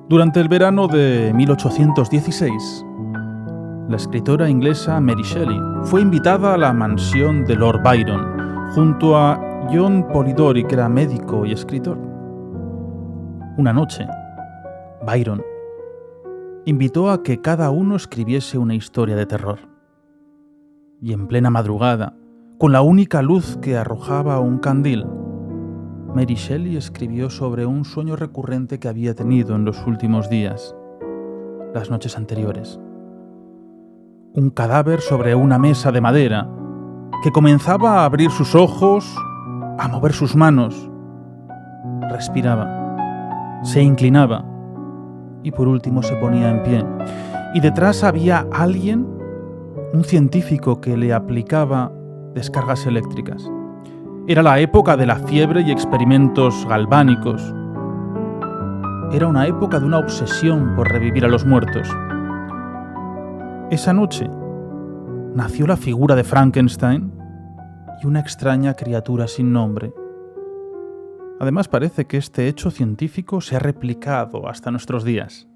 Durante el verano de 1816, la escritora inglesa Mary Shelley fue invitada a la mansión de Lord Byron junto a John Polidori, que era médico y escritor. Una noche, Byron invitó a que cada uno escribiese una historia de terror. Y en plena madrugada, con la única luz que arrojaba un candil, Mary Shelley escribió sobre un sueño recurrente que había tenido en los últimos días, las noches anteriores. Un cadáver sobre una mesa de madera que comenzaba a abrir sus ojos, a mover sus manos, respiraba, se inclinaba y por último se ponía en pie. Y detrás había alguien, un científico que le aplicaba descargas eléctricas. Era la época de la fiebre y experimentos galvánicos. Era una época de una obsesión por revivir a los muertos. Esa noche nació la figura de Frankenstein y una extraña criatura sin nombre. Además, parece que este hecho científico se ha replicado hasta nuestros días.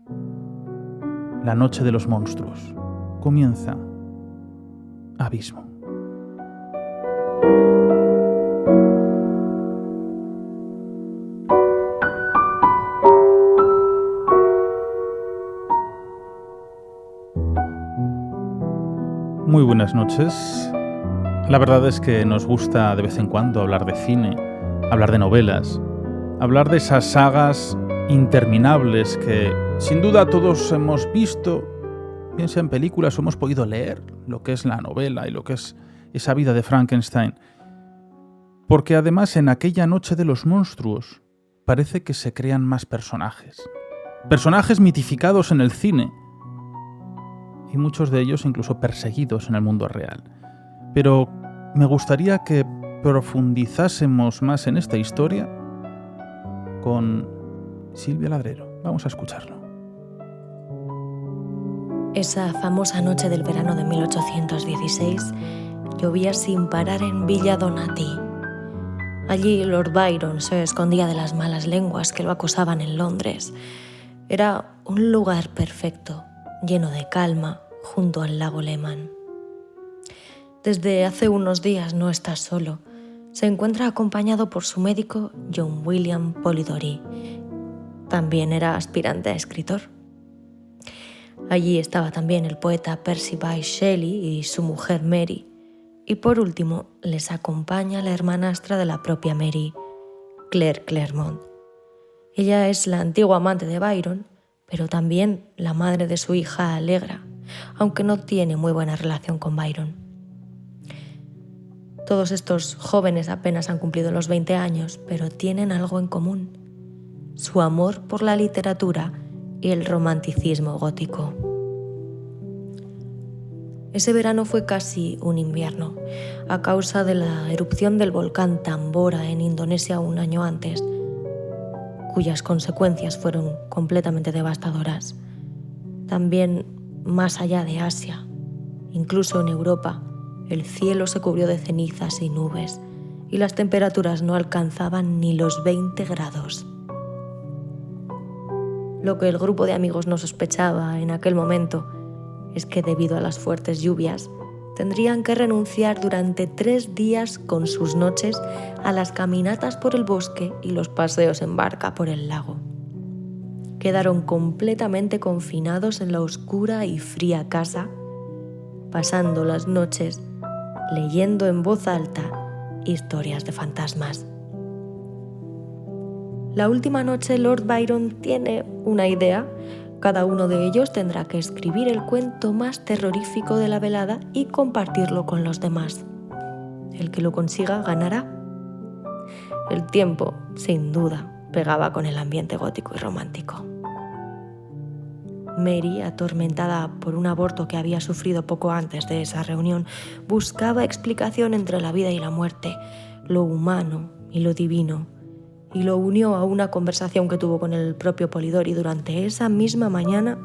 La noche de los monstruos. Comienza Abismo. Muy buenas noches. La verdad es que nos gusta de vez en cuando hablar de cine, hablar de novelas, hablar de esas sagas interminables que sin duda todos hemos visto, bien sea en películas o hemos podido leer lo que es la novela y lo que es esa vida de Frankenstein. Porque además en aquella noche de los monstruos parece que se crean más personajes. Personajes mitificados en el cine y muchos de ellos incluso perseguidos en el mundo real. Pero me gustaría que profundizásemos más en esta historia con Silvia Ladrero. Vamos a escucharlo. Esa famosa noche del verano de 1816 llovía sin parar en Villa Donati. Allí Lord Byron se escondía de las malas lenguas que lo acosaban en Londres. Era un lugar perfecto, lleno de calma, junto al lago Leman. Desde hace unos días no está solo. Se encuentra acompañado por su médico John William Polidori. También era aspirante a escritor. Allí estaba también el poeta Percy Bysshe Shelley y su mujer Mary. Y por último les acompaña la hermanastra de la propia Mary, Claire Clairmont. Ella es la antigua amante de Byron, pero también la madre de su hija Allegra, aunque no tiene muy buena relación con Byron. Todos estos jóvenes apenas han cumplido los 20 años, pero tienen algo en común: su amor por la literatura y el romanticismo gótico. Ese verano fue casi un invierno, a causa de la erupción del volcán Tambora en Indonesia un año antes, cuyas consecuencias fueron completamente devastadoras. También más allá de Asia, incluso en Europa, el cielo se cubrió de cenizas y nubes y las temperaturas no alcanzaban ni los 20 grados. Lo que el grupo de amigos no sospechaba en aquel momento es que debido a las fuertes lluvias tendrían que renunciar durante 3 días con sus noches a las caminatas por el bosque y los paseos en barca por el lago. Quedaron completamente confinados en la oscura y fría casa, pasando las noches leyendo en voz alta historias de fantasmas. La última noche Lord Byron tiene una idea. Cada uno de ellos tendrá que escribir el cuento más terrorífico de la velada y compartirlo con los demás. El que lo consiga ganará. El tiempo, sin duda, pegaba con el ambiente gótico y romántico. Mary, atormentada por un aborto que había sufrido poco antes de esa reunión, buscaba explicación entre la vida y la muerte, lo humano y lo divino, y lo unió a una conversación que tuvo con el propio Polidori durante esa misma mañana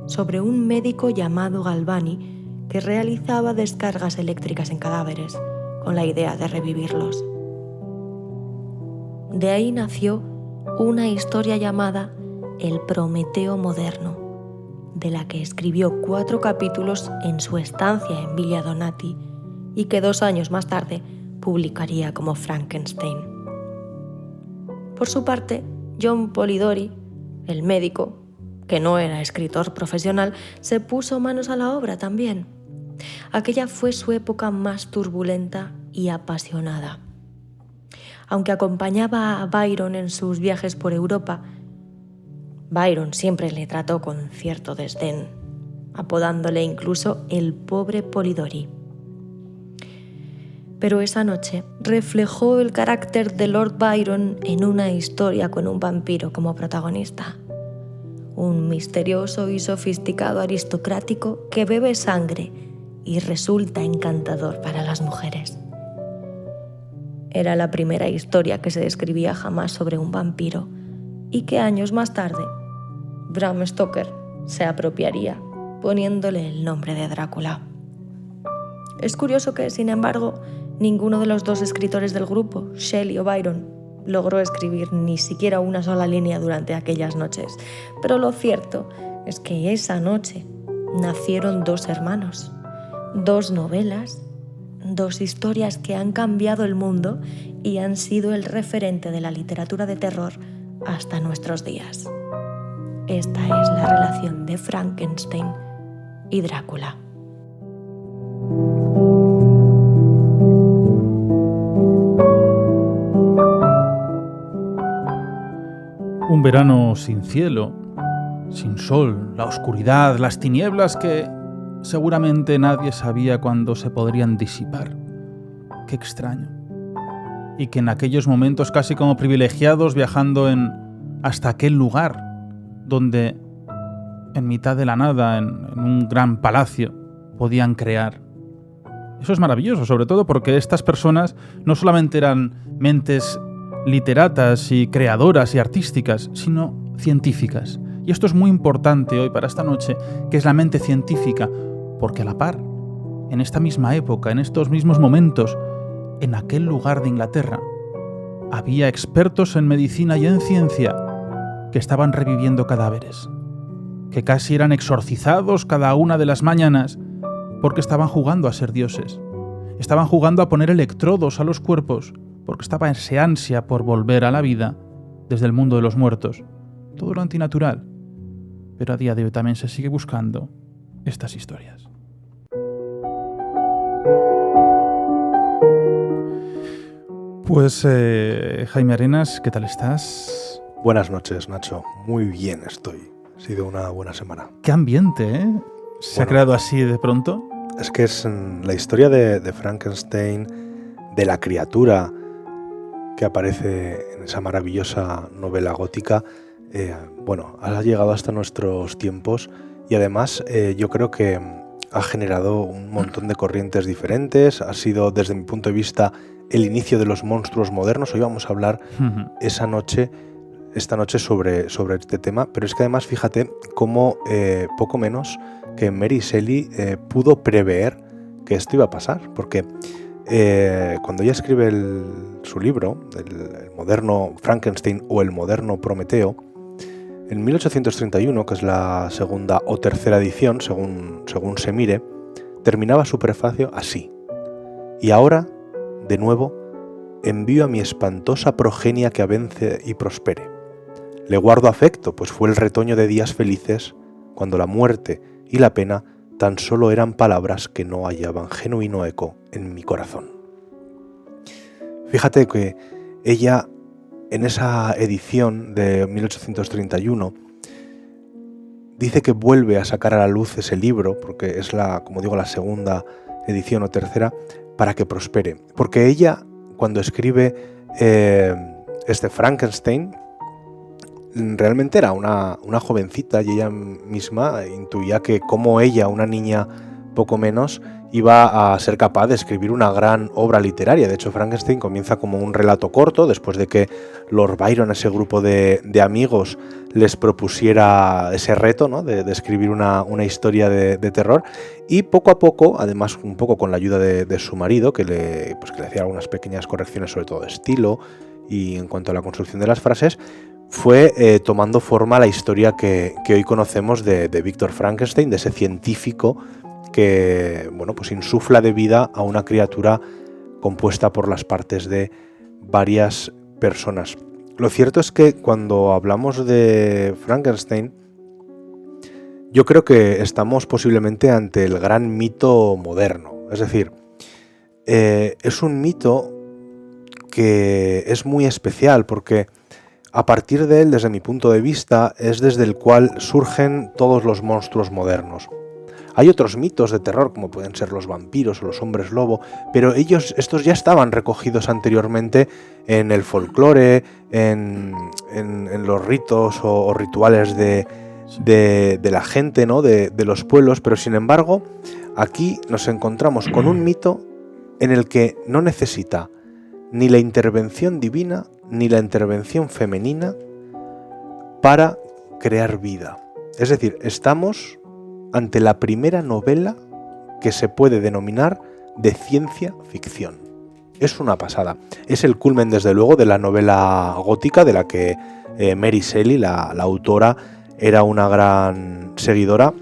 sobre un médico llamado Galvani que realizaba descargas eléctricas en cadáveres con la idea de revivirlos. De ahí nació una historia llamada El Prometeo moderno, de la que escribió 4 capítulos en su estancia en Villa Donati y que 2 años más tarde publicaría como Frankenstein. Por su parte, John Polidori, el médico, que no era escritor profesional, se puso manos a la obra también. Aquella fue su época más turbulenta y apasionada. Aunque acompañaba a Byron en sus viajes por Europa, Byron siempre le trató con cierto desdén, apodándole incluso el pobre Polidori. Pero esa noche reflejó el carácter de Lord Byron en una historia con un vampiro como protagonista. Un misterioso y sofisticado aristocrático que bebe sangre y resulta encantador para las mujeres. Era la primera historia que se escribía jamás sobre un vampiro y que años más tarde Bram Stoker se apropiaría poniéndole el nombre de Drácula. Es curioso que, sin embargo, ninguno de los 2 escritores del grupo, Shelley o Byron, logró escribir ni siquiera una sola línea durante aquellas noches. Pero lo cierto es que esa noche nacieron 2 hermanos, 2 novelas, 2 historias que han cambiado el mundo y han sido el referente de la literatura de terror hasta nuestros días. Esta es la relación de Frankenstein y Drácula. Un verano sin cielo, sin sol, la oscuridad, las tinieblas que seguramente nadie sabía cuándo se podrían disipar. Qué extraño. Y que en aquellos momentos casi como privilegiados viajando hasta aquel lugar donde en mitad de la nada, en un gran palacio, podían crear. Eso es maravilloso, sobre todo porque estas personas no solamente eran mentes literatas y creadoras y artísticas, sino científicas. Y esto es muy importante hoy para esta noche, que es la mente científica, porque a la par, en esta misma época, en estos mismos momentos, en aquel lugar de Inglaterra, había expertos en medicina y en ciencia que estaban reviviendo cadáveres, que casi eran exorcizados cada una de las mañanas porque estaban jugando a ser dioses. Estaban jugando a poner electrodos a los cuerpos porque estaba ese ansia por volver a la vida desde el mundo de los muertos. Todo lo antinatural. Pero a día de hoy también se sigue buscando estas historias. Pues Jaime Arenas, ¿qué tal estás? Buenas noches, Nacho. Muy bien estoy. Ha sido una buena semana. Qué ambiente, ¿eh? ¿Se ha creado así de pronto? Es que es la historia de Frankenstein, de la criatura que aparece en esa maravillosa novela gótica, ha llegado hasta nuestros tiempos y además yo creo que ha generado un montón de corrientes diferentes. Ha sido, desde mi punto de vista, el inicio de los monstruos modernos. Hoy vamos a hablar esta noche sobre este tema, pero es que además fíjate cómo poco menos que Mary Shelley pudo prever que esto iba a pasar, porque cuando ella escribe su libro, el moderno Frankenstein o el moderno Prometeo, en 1831, que es la segunda o tercera edición, según se mire, terminaba su prefacio así: y ahora, de nuevo, envío a mi espantosa progenia que avance y prospere. Le guardo afecto, pues fue el retoño de días felices, cuando la muerte y la pena tan solo eran palabras que no hallaban genuino eco en mi corazón. Fíjate que ella, en esa edición de 1831, dice que vuelve a sacar a la luz ese libro, porque es la segunda edición o tercera, para que prospere. Porque ella, cuando escribe este Frankenstein, realmente era una jovencita y ella misma intuía que como ella, una niña poco menos, iba a ser capaz de escribir una gran obra literaria. De hecho, Frankenstein comienza como un relato corto, después de que Lord Byron, ese grupo de amigos, les propusiera ese reto, ¿no?, de escribir una historia de terror, y poco a poco, además un poco con la ayuda de su marido, que le hacía algunas pequeñas correcciones, sobre todo de estilo y en cuanto a la construcción de las frases, fue tomando forma la historia que hoy conocemos de Víctor Frankenstein, de ese científico que, bueno, pues insufla de vida a una criatura compuesta por las partes de varias personas. Lo cierto es que cuando hablamos de Frankenstein, yo creo que estamos posiblemente ante el gran mito moderno. Es decir, es un mito que es muy especial porque a partir de él, desde mi punto de vista, es desde el cual surgen todos los monstruos modernos. Hay otros mitos de terror, como pueden ser los vampiros o los hombres lobo, pero estos ya estaban recogidos anteriormente en el folclore, en los ritos o rituales de la gente, ¿no? de los pueblos, pero sin embargo, aquí nos encontramos con un mito en el que no necesita ni la intervención divina ni la intervención femenina para crear vida. Es decir, estamos ante la primera novela que se puede denominar de ciencia ficción. Es una pasada. Es el culmen, desde luego, de la novela gótica, de la que Mary Shelley, la autora, era una gran seguidora.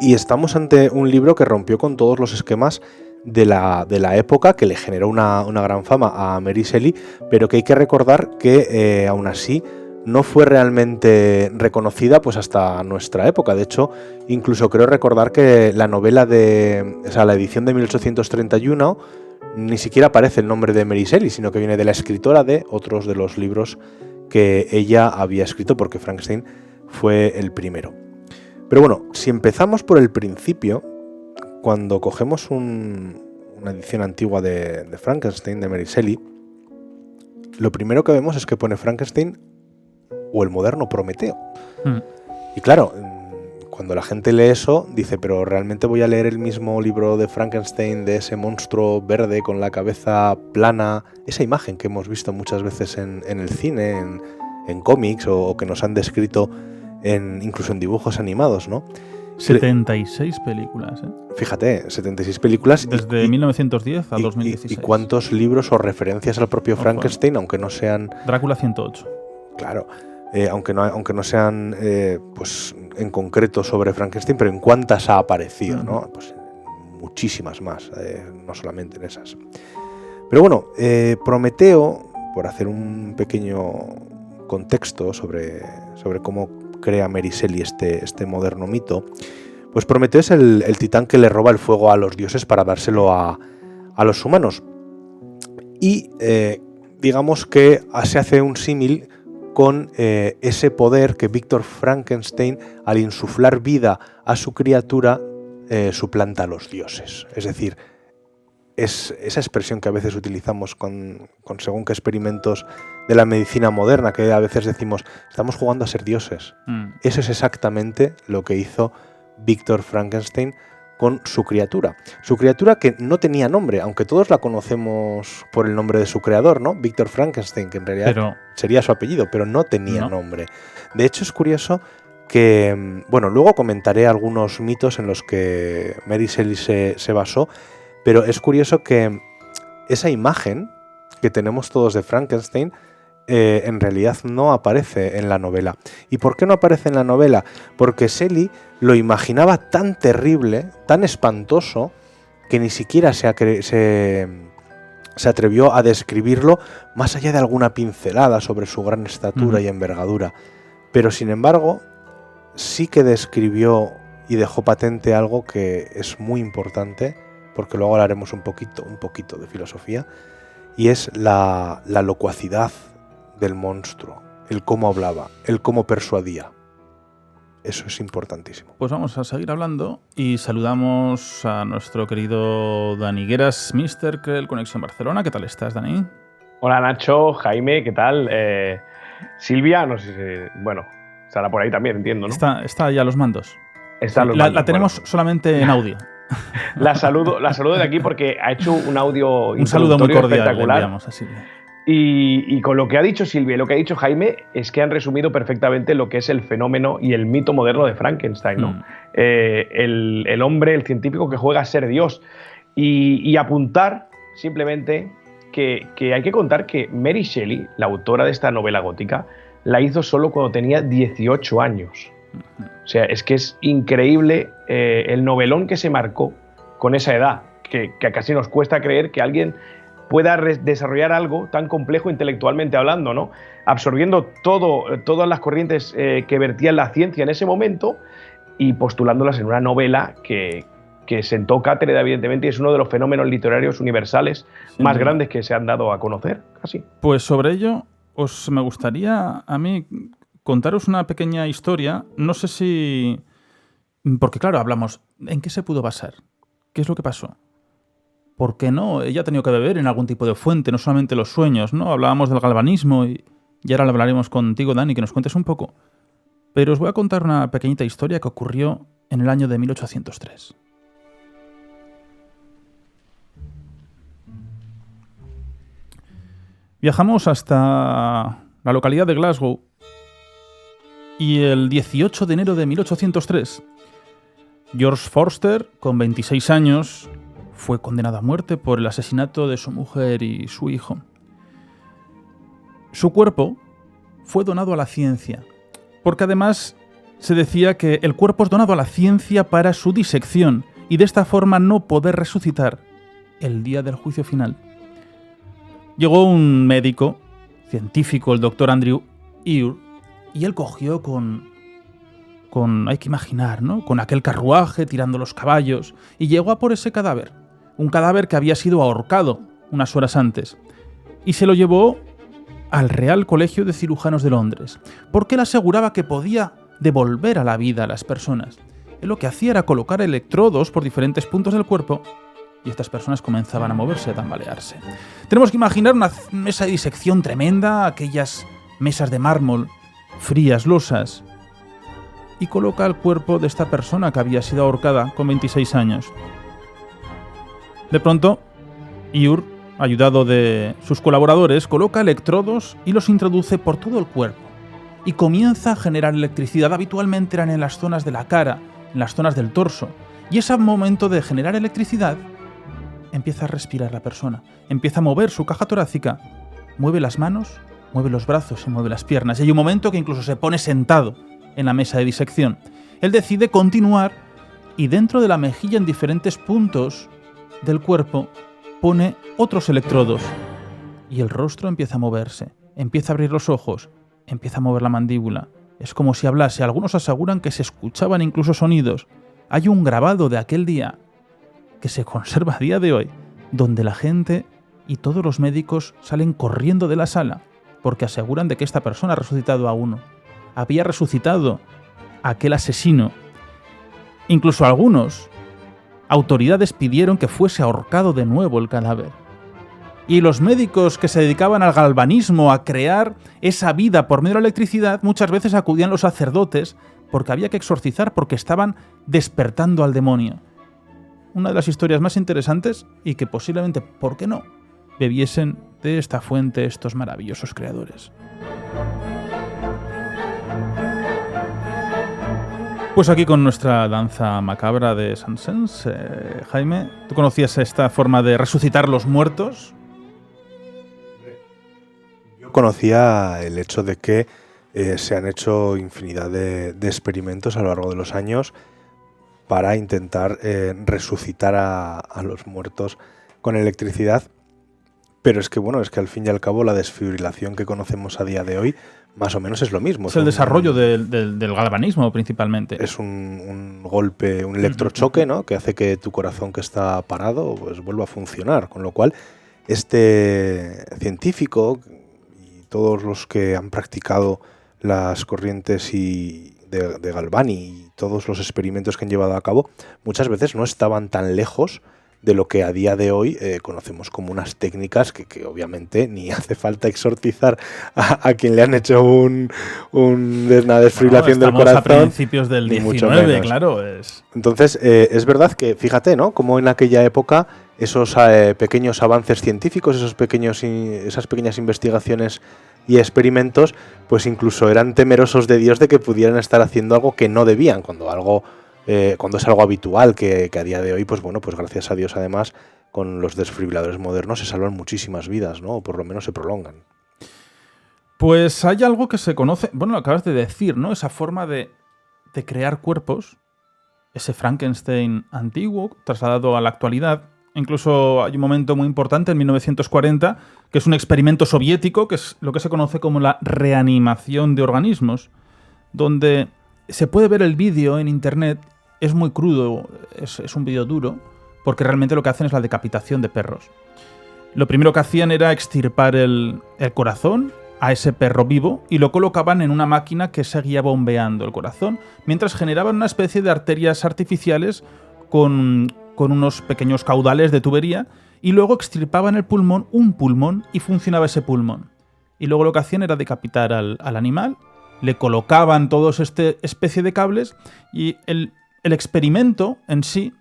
Y estamos ante un libro que rompió con todos los esquemas de la época, que le generó una gran fama a Mary Shelley, pero que hay que recordar que aún así no fue realmente reconocida pues hasta nuestra época. De hecho, incluso creo recordar que la novela la edición de 1831 ni siquiera aparece el nombre de Mary Shelley, sino que viene de la escritora de otros de los libros que ella había escrito, porque Frankenstein fue el primero. Pero bueno, si empezamos por el principio, cuando cogemos una edición antigua de Frankenstein, de Mary Shelley, lo primero que vemos es que pone Frankenstein o el moderno Prometeo. Y claro, cuando la gente lee eso, dice, pero ¿realmente voy a leer el mismo libro de Frankenstein, de ese monstruo verde con la cabeza plana? Esa imagen que hemos visto muchas veces en el cine, en cómics, o que nos han descrito incluso en dibujos animados, ¿no? 76 películas, ¿eh? Fíjate, 76 películas. Desde 1910 a 2016. ¿Y cuántos libros o referencias al propio Frankenstein, aunque no sean... Drácula 108. Claro, aunque no sean pues en concreto sobre Frankenstein, pero en cuántas ha aparecido, ¿no? Pues muchísimas más, no solamente en esas. Pero bueno, Prometeo, por hacer un pequeño contexto sobre cómo crea Mary Shelley este moderno mito, pues Prometeo es el titán que le roba el fuego a los dioses para dárselo a los humanos. Y digamos que se hace un símil con ese poder que Víctor Frankenstein, al insuflar vida a su criatura, suplanta a los dioses. Es decir, es esa expresión que a veces utilizamos con según qué experimentos de la medicina moderna, que a veces decimos, estamos jugando a ser dioses. Eso es exactamente lo que hizo Víctor Frankenstein con su criatura. Su criatura que no tenía nombre, aunque todos la conocemos por el nombre de su creador, ¿no? Víctor Frankenstein, que en realidad sería su apellido, pero no tenía nombre. De hecho, es curioso que, bueno, luego comentaré algunos mitos en los que Mary Shelley se basó, pero es curioso que esa imagen que tenemos todos de Frankenstein en realidad no aparece en la novela. ¿Y por qué no aparece en la novela? Porque Shelley lo imaginaba tan terrible, tan espantoso, que ni siquiera se atrevió a describirlo más allá de alguna pincelada sobre su gran estatura y envergadura. Pero sin embargo, sí que describió y dejó patente algo que es muy importante, porque luego hablaremos un poquito de filosofía, y es la locuacidad del monstruo, el cómo hablaba, el cómo persuadía. Eso es importantísimo. Pues vamos a seguir hablando y saludamos a nuestro querido Dani Gueras, Mr. Krell, Conexión Barcelona. ¿Qué tal estás, Dani? Hola, Nacho, Jaime, ¿qué tal? Silvia, no sé si... Bueno, estará por ahí también, entiendo, ¿no? Está ya a los mandos. Está a los mandos. La tenemos solamente en audio. La saludo de aquí porque ha hecho un audio un saludo muy cordial espectacular. Le enviamos a Silvia. Y con lo que ha dicho Silvia y lo que ha dicho Jaime es que han resumido perfectamente lo que es el fenómeno y el mito moderno de Frankenstein, ¿no? El hombre, el científico que juega a ser Dios. Y apuntar simplemente que hay que contar que Mary Shelley, la autora de esta novela gótica, la hizo solo cuando tenía 18 años. O sea, es que es increíble el novelón que se marcó con esa edad, que casi nos cuesta creer que alguien pueda desarrollar algo tan complejo intelectualmente hablando, ¿no? Absorbiendo todas las corrientes que vertía la ciencia en ese momento y postulándolas en una novela que sentó cátedra, evidentemente, y es uno de los fenómenos literarios universales más grandes que se han dado a conocer, casi. Pues sobre ello, me gustaría a mí contaros una pequeña historia. No sé si... Porque claro, hablamos, ¿en qué se pudo basar? ¿Qué es lo que pasó? ¿Por qué no? Ella ha tenido que beber en algún tipo de fuente, no solamente los sueños, ¿no? Hablábamos del galvanismo y ahora lo hablaremos contigo, Dani, que nos cuentes un poco. Pero os voy a contar una pequeñita historia que ocurrió en el año de 1803. Viajamos hasta la localidad de Glasgow y el 18 de enero de 1803, George Forster, con 26 años, fue condenado a muerte por el asesinato de su mujer y su hijo. Su cuerpo fue donado a la ciencia, porque además se decía que el cuerpo es donado a la ciencia para su disección y de esta forma no poder resucitar el día del juicio final. Llegó un médico, científico, el doctor Andrew Ure, y él cogió con hay que imaginar, ¿no? Con aquel carruaje tirando los caballos, y llegó a por ese cadáver. Un cadáver que había sido ahorcado unas horas antes. Y se lo llevó al Real Colegio de Cirujanos de Londres, porque él aseguraba que podía devolver a la vida a las personas. Él lo que hacía era colocar electrodos por diferentes puntos del cuerpo y estas personas comenzaban a moverse, a tambalearse. Tenemos que imaginar una mesa de disección tremenda, aquellas mesas de mármol, frías, losas, y coloca el cuerpo de esta persona que había sido ahorcada con 26 años. De pronto, Ure, ayudado de sus colaboradores, coloca electrodos y los introduce por todo el cuerpo y comienza a generar electricidad. Habitualmente eran en las zonas de la cara, en las zonas del torso, y ese momento de generar electricidad empieza a respirar la persona, empieza a mover su caja torácica, mueve las manos, mueve los brazos y mueve las piernas. Y hay un momento que incluso se pone sentado en la mesa de disección. Él decide continuar y dentro de la mejilla, en diferentes puntos del cuerpo, pone otros electrodos. Y el rostro empieza a moverse, empieza a abrir los ojos, empieza a mover la mandíbula. Es como si hablase. Algunos aseguran que se escuchaban incluso sonidos. Hay un grabado de aquel día que se conserva a día de hoy, donde la gente y todos los médicos salen corriendo de la sala porque aseguran de que esta persona ha resucitado a uno. Había resucitado a aquel asesino. Incluso algunos autoridades pidieron que fuese ahorcado de nuevo el cadáver. Y los médicos que se dedicaban al galvanismo, a crear esa vida por medio de la electricidad, muchas veces acudían los sacerdotes porque había que exorcizar, porque estaban despertando al demonio. Una de las historias más interesantes y que posiblemente, ¿por qué no?, bebiesen de esta fuente estos maravillosos creadores. Pues aquí con nuestra danza macabra de Saint-Saëns, Jaime, ¿tú conocías esta forma de resucitar los muertos? Yo conocía el hecho de que se han hecho infinidad de experimentos a lo largo de los años para intentar resucitar a los muertos con electricidad, pero es que bueno, es que al fin y al cabo la desfibrilación que conocemos a día de hoy más o menos es lo mismo. Es el desarrollo del galvanismo principalmente. Es un golpe, un electrochoque, ¿no?, que hace que tu corazón que está parado pues vuelva a funcionar, con lo cual este científico y todos los que han practicado las corrientes de Galvani y todos los experimentos que han llevado a cabo muchas veces no estaban tan lejos de lo que a día de hoy conocemos como unas técnicas que obviamente ni hace falta exorcizar a quien le han hecho una desfibrilación del corazón. A principios del 19, claro. Entonces, es verdad que, fíjate, ¿no?, como en aquella época esos pequeños avances científicos, esas pequeñas investigaciones y experimentos, pues incluso eran temerosos de Dios de que pudieran estar haciendo algo que no debían, cuando es algo habitual, que a día de hoy, pues bueno, pues gracias a Dios además, con los desfibriladores modernos se salvan muchísimas vidas, ¿no?, o por lo menos se prolongan. Pues hay algo que se conoce, bueno, lo acabas de decir, ¿no? Esa forma de crear cuerpos, ese Frankenstein antiguo, trasladado a la actualidad. Incluso hay un momento muy importante, en 1940, que es un experimento soviético, que es lo que se conoce como la reanimación de organismos, donde se puede ver el vídeo en internet, es muy crudo, es un vídeo duro, porque realmente lo que hacen es la decapitación de perros. Lo primero que hacían era extirpar el corazón a ese perro vivo y lo colocaban en una máquina que seguía bombeando el corazón, mientras generaban una especie de arterias artificiales con unos pequeños caudales de tubería, y luego extirpaban el pulmón, un pulmón, y funcionaba ese pulmón. Y luego lo que hacían era decapitar al animal, le colocaban todos esta especie de cables, y el experimento en sí,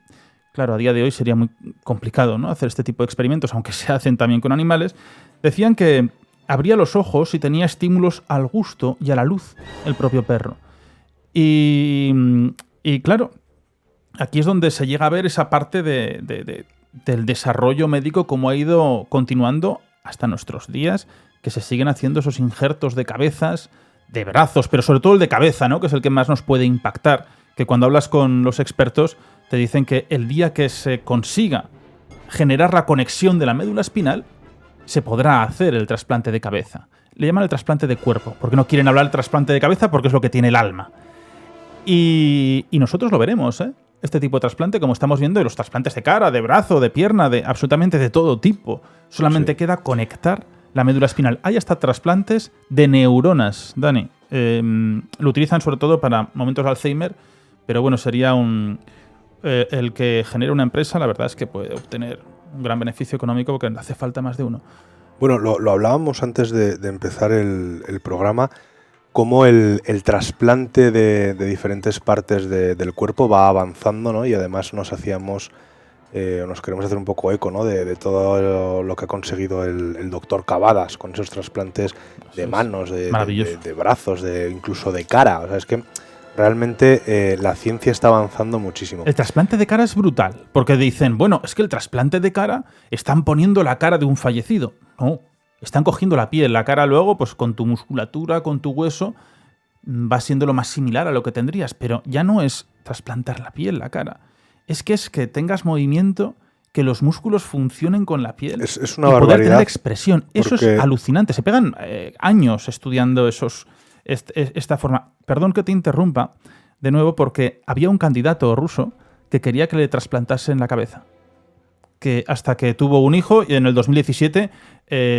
claro, a día de hoy sería muy complicado, ¿no?, hacer este tipo de experimentos, aunque se hacen también con animales, decían que abría los ojos y tenía estímulos al gusto y a la luz el propio perro. Y claro, aquí es donde se llega a ver esa parte del desarrollo médico, como ha ido continuando hasta nuestros días, que se siguen haciendo esos injertos de cabezas, de brazos, pero sobre todo el de cabeza, ¿no?, que es el que más nos puede impactar, que cuando hablas con los expertos te dicen que el día que se consiga generar la conexión de la médula espinal, se podrá hacer el trasplante de cabeza. Le llaman el trasplante de cuerpo, porque no quieren hablar del trasplante de cabeza porque es lo que tiene el alma. Y nosotros lo veremos, ¿eh? Este tipo de trasplante, como estamos viendo, de los trasplantes de cara, de brazo, de pierna, de absolutamente de todo tipo. Solamente queda conectar la médula espinal. Hay hasta trasplantes de neuronas, Dani. Lo utilizan sobre todo para momentos de Alzheimer, pero bueno, sería el que genere una empresa, la verdad es que puede obtener un gran beneficio económico porque hace falta más de uno. Bueno, lo hablábamos antes de empezar el programa, cómo el trasplante de diferentes partes del cuerpo va avanzando, ¿no? Y además nos queremos hacer un poco eco, ¿no?, de todo lo que ha conseguido el doctor Cavadas con esos trasplantes de manos, de brazos, incluso de cara. O sea, es que realmente la ciencia está avanzando muchísimo. El trasplante de cara es brutal, porque dicen, bueno, es que el trasplante de cara están poniendo la cara de un fallecido. No, están cogiendo la piel. La cara luego, pues con tu musculatura, con tu hueso, va siendo lo más similar a lo que tendrías, pero ya no es trasplantar la piel, la cara. Es que tengas movimiento, que los músculos funcionen con la piel. Es una y barbaridad. Poder tener expresión. Eso es alucinante. Se pegan años estudiando esta forma. Perdón que te interrumpa de nuevo, porque había un candidato ruso que quería que le trasplantasen la cabeza. Que hasta que tuvo un hijo, y en el 2017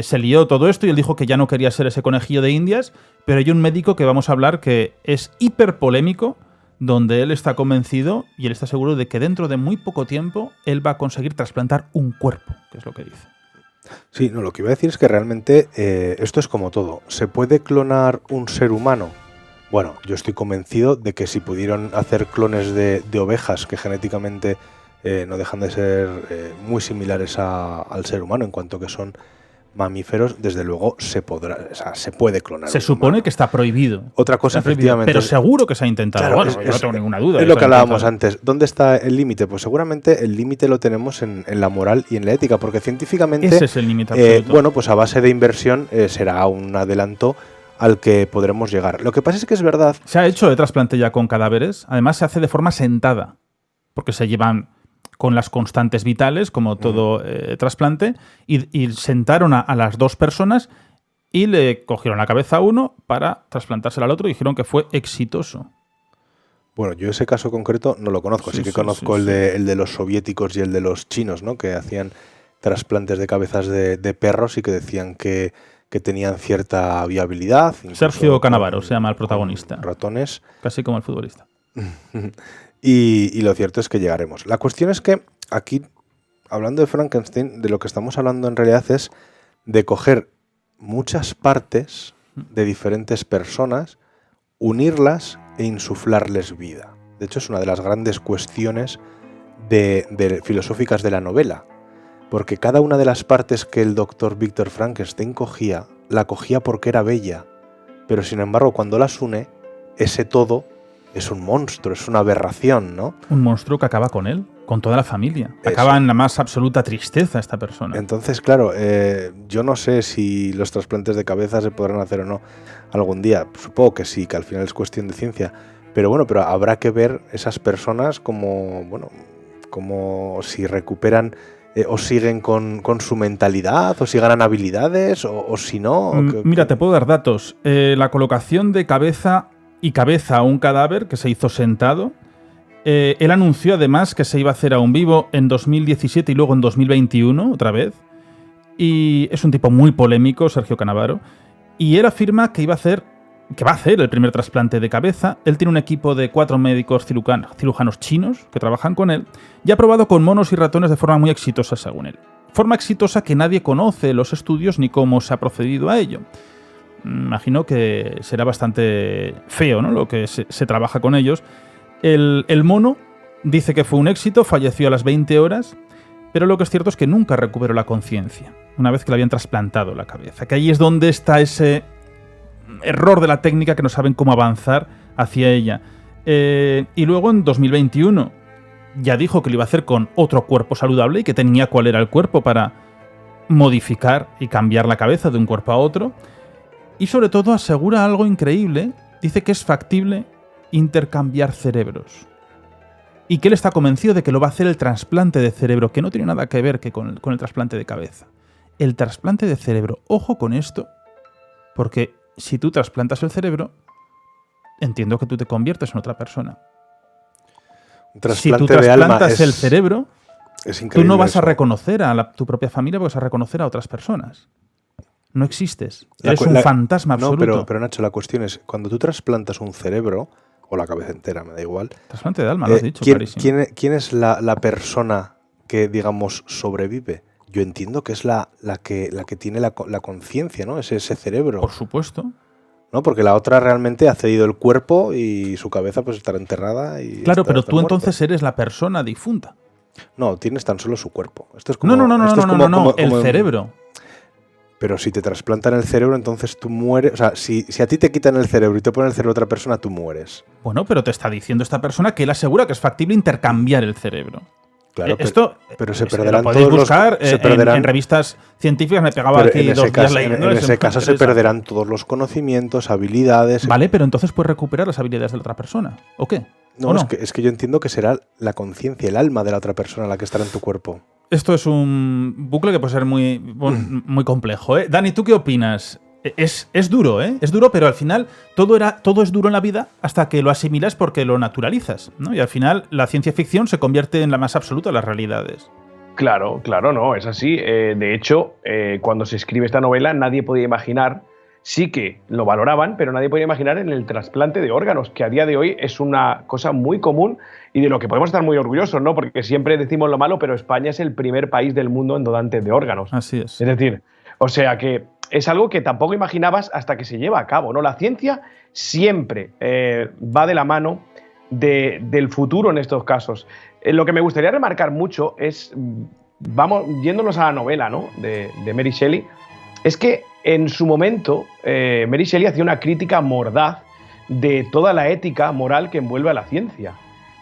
se lió todo esto y él dijo que ya no quería ser ese conejillo de Indias, pero hay un médico que vamos a hablar que es hiper polémico, donde él está convencido y él está seguro de que dentro de muy poco tiempo él va a conseguir trasplantar un cuerpo, que es lo que dice. Sí, no, lo que iba a decir es que realmente esto es como todo. ¿Se puede clonar un ser humano? Bueno, yo estoy convencido de que si pudieron hacer clones de ovejas que genéticamente no dejan de ser muy similares al ser humano en cuanto que son mamíferos, desde luego se puede clonar. Se supone que está prohibido. Otra cosa, efectivamente. Pero seguro que se ha intentado. Claro, bueno, yo no tengo ninguna duda. Es lo que hablábamos antes. ¿Dónde está el límite? Pues seguramente el límite lo tenemos en la moral y en la ética, porque científicamente, ese es el límite absoluto. Bueno, pues a base de inversión será un adelanto al que podremos llegar. Lo que pasa es que es verdad. Se ha hecho de trasplante ya con cadáveres. Además, se hace de forma sentada, porque se llevan con las constantes vitales, como todo trasplante, y sentaron a las dos personas y le cogieron la cabeza a uno para trasplantársela al otro y dijeron que fue exitoso. Bueno, yo ese caso concreto no lo conozco, sí que conozco el de los soviéticos y el de los chinos, ¿no?, que hacían trasplantes de cabezas de perros y que decían que tenían cierta viabilidad. Sergio Canavaro se llama el protagonista. Ratones. Casi como el futbolista. Y lo cierto es que llegaremos. La cuestión es que aquí, hablando de Frankenstein, de lo que estamos hablando en realidad es de coger muchas partes de diferentes personas, unirlas e insuflarles vida. De hecho, es una de las grandes cuestiones filosóficas de la novela, porque cada una de las partes que el doctor Víctor Frankenstein cogía, la cogía porque era bella, pero sin embargo cuando las une, ese todo es un monstruo, es una aberración, ¿no? Un monstruo que acaba con él, con toda la familia. Acaba en la más absoluta tristeza esta persona. Entonces, claro, yo no sé si los trasplantes de cabeza se podrán hacer o no algún día. Supongo que sí, que al final es cuestión de ciencia. Pero bueno, pero habrá que ver esas personas como si recuperan o siguen con su mentalidad, o si ganan habilidades, o si no. Mira, te puedo dar datos. La colocación de cabeza a un cadáver que se hizo sentado. Él anunció además que se iba a hacer a un vivo en 2017 y luego en 2021, otra vez. Y es un tipo muy polémico, Sergio Canavaro. Y él afirma que va a hacer el primer trasplante de cabeza. Él tiene un equipo de 4 médicos cirujanos chinos que trabajan con él y ha probado con monos y ratones de forma muy exitosa, según él. Forma exitosa que nadie conoce los estudios ni cómo se ha procedido a ello. Imagino que será bastante feo, ¿no?, lo que se trabaja con ellos. El mono dice que fue un éxito, falleció a las 20 horas, pero lo que es cierto es que nunca recuperó la conciencia una vez que le habían trasplantado la cabeza. Que ahí es donde está ese error de la técnica, que no saben cómo avanzar hacia ella. Y luego en 2021 ya dijo que lo iba a hacer con otro cuerpo saludable y que tenía cuál era el cuerpo para modificar y cambiar la cabeza de un cuerpo a otro. Y sobre todo asegura algo increíble. Dice que es factible intercambiar cerebros. Y que él está convencido de que lo va a hacer el trasplante de cerebro, que no tiene nada que ver con el trasplante de cabeza. El trasplante de cerebro. Ojo con esto, porque si tú trasplantas el cerebro, entiendo que tú te conviertes en otra persona. Si tú trasplantas el cerebro, tú no vas a reconocer a tu propia familia, vas a reconocer a otras personas. No existes. Eres un fantasma absoluto. No, pero Nacho, la cuestión es, cuando tú trasplantas un cerebro, o la cabeza entera, me da igual. Trasplante de alma, lo has dicho, clarísimo. ¿Quién es la persona que, digamos, sobrevive? Yo entiendo que es la que tiene la conciencia, ¿no? Ese cerebro. Por supuesto. ¿No? Porque la otra realmente ha cedido el cuerpo y su cabeza pues estará enterrada. Claro, pero tú entonces eres la persona difunta. No, tienes tan solo su cuerpo. Esto es como, no, el cerebro. Pero si te trasplantan el cerebro, entonces tú mueres. O sea, si a ti te quitan el cerebro y te ponen el cerebro a otra persona, tú mueres. Bueno, pero te está diciendo esta persona que él asegura que es factible intercambiar el cerebro. Claro, pero se perderán todos buscar en revistas científicas. Me pegaba aquí 2 días leyendo. En ese caso se perderán todos los conocimientos, habilidades. Vale, pero entonces puedes recuperar las habilidades de la otra persona, ¿o qué? No, es que yo entiendo que será la conciencia, el alma de la otra persona la que estará en tu cuerpo. Esto es un bucle que puede ser muy complejo, ¿eh? Dani, ¿tú qué opinas? Es duro, ¿eh? Es duro, pero al final todo es duro en la vida hasta que lo asimilas porque lo naturalizas, ¿no? Y al final la ciencia ficción se convierte en la más absoluta de las realidades. Claro, no, es así. De hecho, cuando se escribe esta novela, nadie podía imaginar, sí que lo valoraban, pero nadie podía imaginar en el trasplante de órganos, que a día de hoy es una cosa muy común y de lo que podemos estar muy orgullosos, ¿no? Porque siempre decimos lo malo, pero España es el primer país del mundo en donantes de órganos. Así es. Es decir, o sea que es algo que tampoco imaginabas hasta que se lleva a cabo, ¿no? La ciencia siempre va de la mano del futuro en estos casos. Lo que me gustaría remarcar mucho es, yéndonos a la novela, ¿no?, de Mary Shelley, es que en su momento Mary Shelley hacía una crítica mordaz de toda la ética moral que envuelve a la ciencia.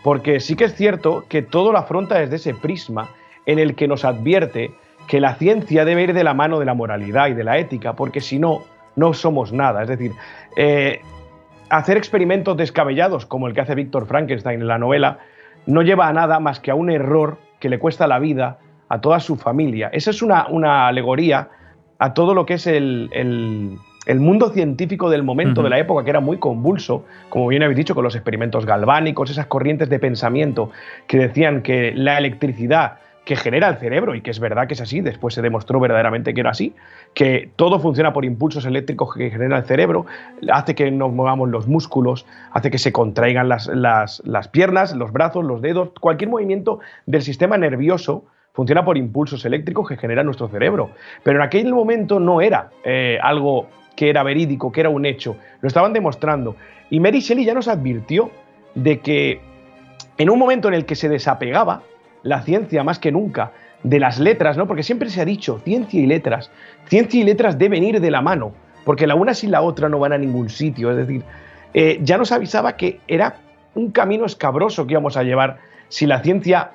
Porque sí que es cierto que todo lo afronta desde ese prisma en el que nos advierte que la ciencia debe ir de la mano de la moralidad y de la ética, porque si no, no somos nada. Es decir, hacer experimentos descabellados como el que hace Víctor Frankenstein en la novela no lleva a nada más que a un error que le cuesta la vida a toda su familia. Esa es una alegoría a todo lo que es el mundo científico del momento, de la época, que era muy convulso, como bien habéis dicho, con los experimentos galvánicos, esas corrientes de pensamiento que decían que la electricidad que genera el cerebro, y que es verdad que es así, después se demostró verdaderamente que era así, que todo funciona por impulsos eléctricos que genera el cerebro, hace que nos movamos los músculos, hace que se contraigan las piernas, los brazos, los dedos, cualquier movimiento del sistema nervioso funciona por impulsos eléctricos que genera nuestro cerebro. Pero en aquel momento no era algo que era verídico, que era un hecho, lo estaban demostrando. Y Mary Shelley ya nos advirtió de que en un momento en el que se desapegaba la ciencia más que nunca de las letras, ¿no? Porque siempre se ha dicho ciencia y letras deben ir de la mano, porque la una sin la otra no van a ningún sitio. Es decir, ya nos avisaba que era un camino escabroso que íbamos a llevar si la ciencia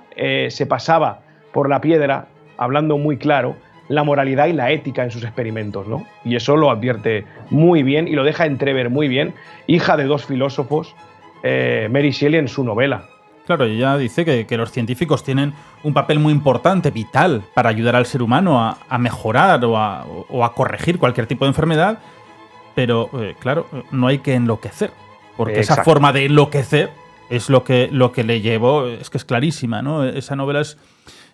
se pasaba por la piedra, hablando muy claro, la moralidad y la ética en sus experimentos, ¿no? Y eso lo advierte muy bien y lo deja entrever muy bien, hija de dos filósofos, Mary Shelley en su novela. Claro, ella dice que los científicos tienen un papel muy importante, vital, para ayudar al ser humano a mejorar o a corregir cualquier tipo de enfermedad, pero, claro, no hay que enloquecer, porque esa forma de enloquecer es lo que le llevó, es que es clarísima, ¿no? Esa novela es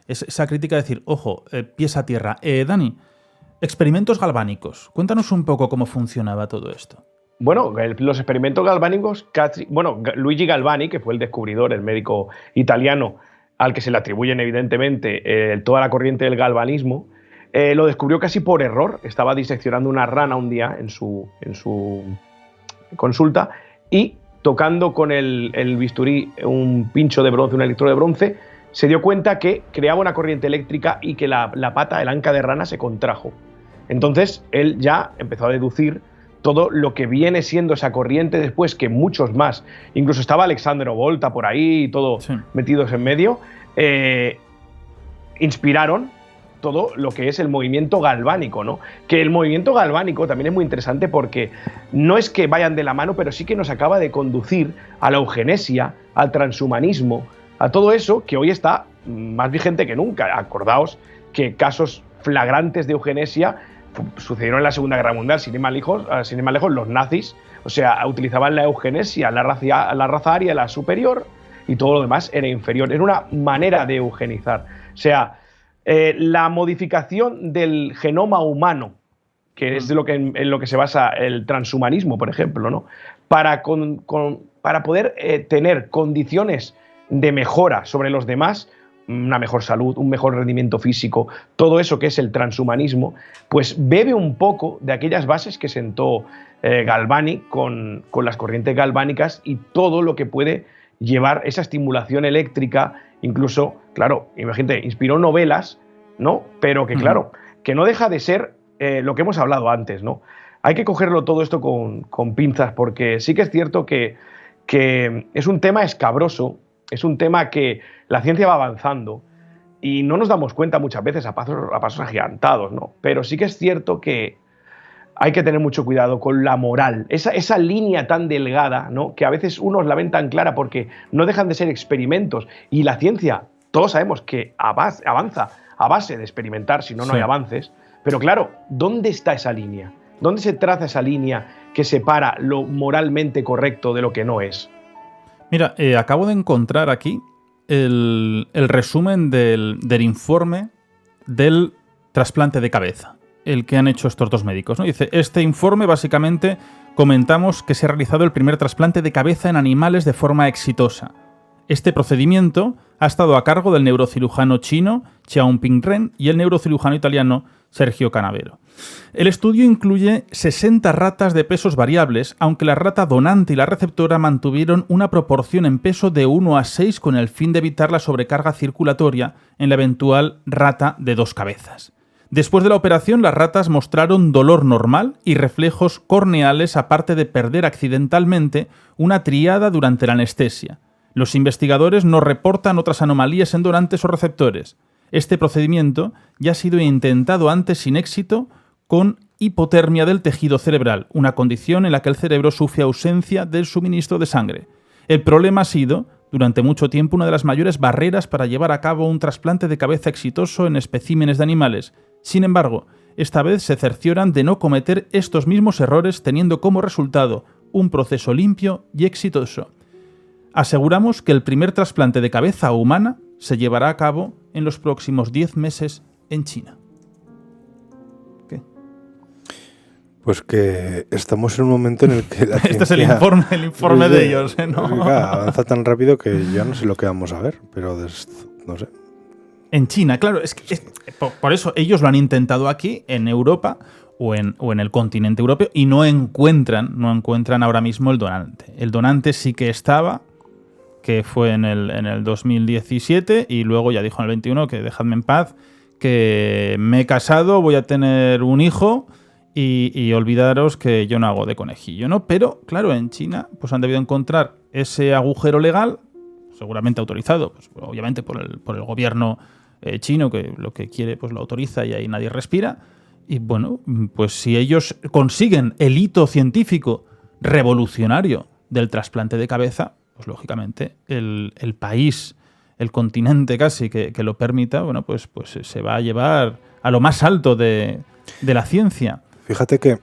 esa crítica de decir, ojo, pies a tierra. Dani, experimentos galvánicos, cuéntanos un poco cómo funcionaba todo esto. Bueno, los experimentos galvánicos, Luigi Galvani, que fue el descubridor, el médico italiano, al que se le atribuyen evidentemente toda la corriente del galvanismo, lo descubrió casi por error. Estaba diseccionando una rana un día en su consulta y tocando con el bisturí un pincho de bronce, un electrodo de bronce, se dio cuenta que creaba una corriente eléctrica y que la pata, el anca de rana, se contrajo. Entonces él ya empezó a deducir todo lo que viene siendo esa corriente después, que muchos más, incluso estaba Alexandro Volta por ahí, todo metidos en medio, inspiraron todo lo que es el movimiento galvánico, ¿no? Que el movimiento galvánico también es muy interesante porque no es que vayan de la mano, pero sí que nos acaba de conducir a la eugenesia, al transhumanismo, a todo eso que hoy está más vigente que nunca. Acordaos que casos flagrantes de eugenesia sucedieron en la Segunda Guerra Mundial, sin ir más lejos, los nazis, o sea, utilizaban la eugenesia, la raza aria, la superior, y todo lo demás era inferior. Era una manera de eugenizar. O sea, la modificación del genoma humano, que es en lo que se basa el transhumanismo, por ejemplo, ¿no? Para poder tener condiciones de mejora sobre los demás, una mejor salud, un mejor rendimiento físico, todo eso que es el transhumanismo, pues bebe un poco de aquellas bases que sentó Galvani con las corrientes galvánicas y todo lo que puede llevar esa estimulación eléctrica. Incluso, claro, imagínate, inspiró novelas, ¿no? Pero que, claro, que no deja de ser lo que hemos hablado antes, ¿no? Hay que cogerlo todo esto con pinzas, porque sí que es cierto que es un tema escabroso, es un tema que la ciencia va avanzando y no nos damos cuenta muchas veces a pasos agigantados, ¿no? Pero sí que es cierto que hay que tener mucho cuidado con la moral, esa línea tan delgada, ¿no? Que a veces unos la ven tan clara porque no dejan de ser experimentos, y la ciencia, todos sabemos que avanza a base de experimentar, si no, no hay avances. Pero claro, ¿dónde está esa línea? ¿Dónde se traza esa línea que separa lo moralmente correcto de lo que no es? Mira, acabo de encontrar aquí el resumen del informe del trasplante de cabeza, el que han hecho estos dos médicos, ¿no? Dice, este informe básicamente comentamos que se ha realizado el primer trasplante de cabeza en animales de forma exitosa. Este procedimiento ha estado a cargo del neurocirujano chino Xiaoping Ren y el neurocirujano italiano Sergio Canavero. El estudio incluye 60 ratas de pesos variables, aunque la rata donante y la receptora mantuvieron una proporción en peso de 1:6 con el fin de evitar la sobrecarga circulatoria en la eventual rata de 2 cabezas. Después de la operación, las ratas mostraron dolor normal y reflejos corneales, aparte de perder accidentalmente una tríada durante la anestesia. Los investigadores no reportan otras anomalías en donantes o receptores. Este procedimiento ya ha sido intentado antes sin éxito con hipotermia del tejido cerebral, una condición en la que el cerebro sufre ausencia del suministro de sangre. El problema ha sido, durante mucho tiempo, una de las mayores barreras para llevar a cabo un trasplante de cabeza exitoso en especímenes de animales. Sin embargo, esta vez se cercioran de no cometer estos mismos errores, teniendo como resultado un proceso limpio y exitoso. Aseguramos que el primer trasplante de cabeza humana se llevará a cabo en los próximos 10 meses en China. ¿Qué? Pues que estamos en un momento en el que la Este es el informe de ellos, ¿no? Claro, avanza tan rápido que ya no sé lo que vamos a ver, pero no sé. En China, claro, es que por eso ellos lo han intentado aquí, en Europa o en el continente europeo, y no encuentran ahora mismo el donante. El donante sí que estaba, que fue en el 2017, y luego ya dijo en el 21 que dejadme en paz, que me he casado, voy a tener un hijo y olvidaros que yo no hago de conejillo, ¿no? Pero, claro, en China pues han debido encontrar ese agujero legal, seguramente autorizado, pues, obviamente por el gobierno chino, que lo que quiere pues lo autoriza y ahí nadie respira. Y bueno, pues si ellos consiguen el hito científico revolucionario del trasplante de cabeza, pues lógicamente el país, el continente casi que lo permita, bueno, pues se va a llevar a lo más alto de la ciencia. Fíjate que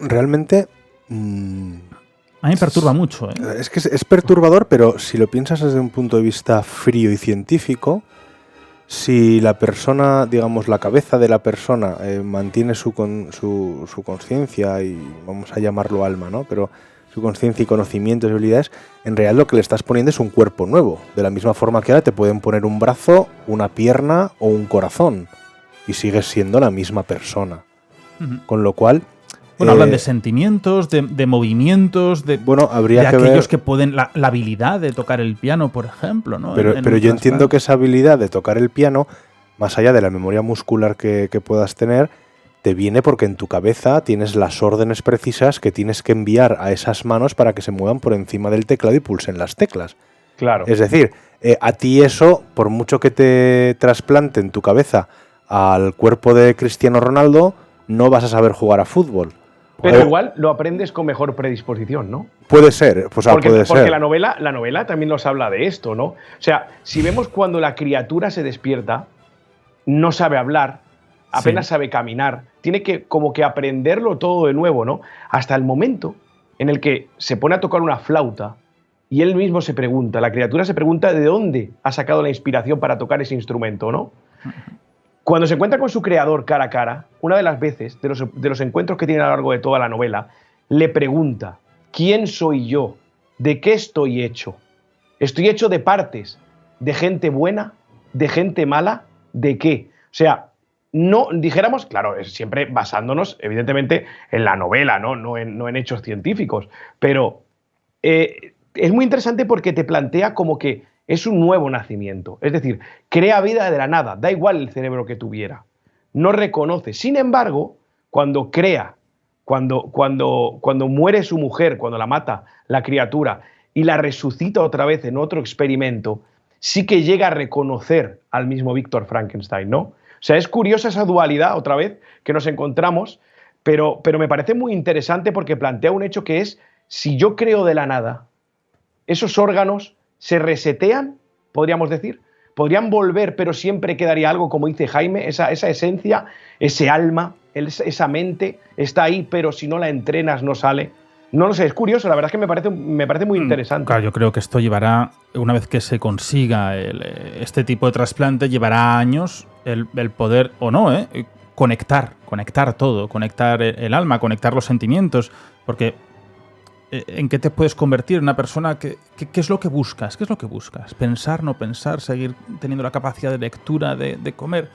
realmente... A mí me perturba mucho. Es que es perturbador, pero si lo piensas desde un punto de vista frío y científico, si la persona, digamos, la cabeza de la persona mantiene su conciencia y vamos a llamarlo alma, ¿no? Pero su conciencia y conocimientos y habilidades, en realidad lo que le estás poniendo es un cuerpo nuevo. De la misma forma que ahora te pueden poner un brazo, una pierna o un corazón y sigues siendo la misma persona. Uh-huh. Con lo cual... Bueno, hablan de sentimientos, de movimientos, habría de que aquellos ver... que pueden... La habilidad de tocar el piano, por ejemplo, ¿no? Pero yo entiendo que esa habilidad de tocar el piano, más allá de la memoria muscular que puedas tener, te viene porque en tu cabeza tienes las órdenes precisas que tienes que enviar a esas manos para que se muevan por encima del teclado y pulsen las teclas. Claro. Es decir, a ti eso, por mucho que te trasplante en tu cabeza al cuerpo de Cristiano Ronaldo, no vas a saber jugar a fútbol. Pero igual lo aprendes con mejor predisposición, ¿no? Puede ser, pues puede ser. Porque la novela también nos habla de esto, ¿no? O sea, si vemos cuando la criatura se despierta, no sabe hablar, apenas sabe caminar, tiene que como que aprenderlo todo de nuevo, ¿no? Hasta el momento en el que se pone a tocar una flauta y él mismo se pregunta, la criatura se pregunta de dónde ha sacado la inspiración para tocar ese instrumento, ¿no? Cuando se encuentra con su creador cara a cara, una de las veces, de los encuentros que tiene a lo largo de toda la novela, le pregunta, ¿quién soy yo? ¿De qué estoy hecho? ¿Estoy hecho de partes? ¿De gente buena? ¿De gente mala? ¿De qué? O sea, no dijéramos, claro, siempre basándonos evidentemente en la novela, no en hechos científicos, pero es muy interesante porque te plantea como que es un nuevo nacimiento, es decir, crea vida de la nada, da igual el cerebro que tuviera, no reconoce. Sin embargo, cuando crea, cuando muere su mujer, cuando la mata la criatura y la resucita otra vez en otro experimento, sí que llega a reconocer al mismo Víctor Frankenstein, ¿no? O sea, es curiosa esa dualidad otra vez que nos encontramos, pero me parece muy interesante porque plantea un hecho que es, si yo creo de la nada, esos órganos se resetean, podríamos decir, podrían volver, pero siempre quedaría algo, como dice Jaime, esa esencia, ese alma, esa mente está ahí, pero si no la entrenas no sale. No lo sé, es curioso, la verdad es que me parece muy interesante. Claro, yo creo que esto llevará, una vez que se consiga este tipo de trasplante, llevará años el poder, o no, conectar todo, conectar el alma, conectar los sentimientos, porque ¿en qué te puedes convertir en una persona? ¿Qué es lo que buscas? ¿Qué es lo que buscas? ¿Pensar, no pensar? ¿Seguir teniendo la capacidad de lectura, de comer?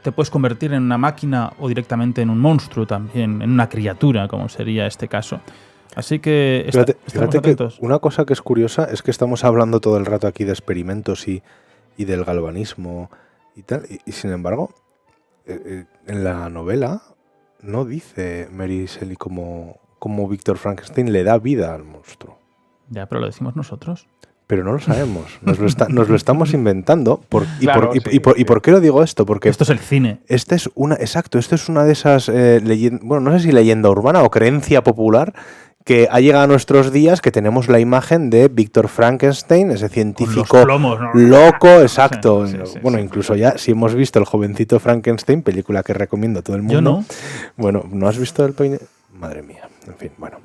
Te puedes convertir en una máquina o directamente en un monstruo también, en una criatura, como sería este caso. Así que fíjate que una cosa que es curiosa es que estamos hablando todo el rato aquí de experimentos y del galvanismo y tal, y sin embargo, en la novela no dice Mary Shelley como Víctor Frankenstein le da vida al monstruo. Ya, pero lo decimos nosotros. Pero no lo sabemos, nos lo estamos inventando. ¿Y por qué lo digo esto? Porque esto es el cine. Esto es una de esas leyendas, bueno, no sé si leyenda urbana o creencia popular, que ha llegado a nuestros días, que tenemos la imagen de Víctor Frankenstein, ese científico plomos, ¿no? Loco, exacto. Sí, incluso ya, si hemos visto El jovencito Frankenstein, película que recomiendo a todo el mundo. Yo no. Bueno, ¿no has visto el peine? Madre mía, en fin, bueno.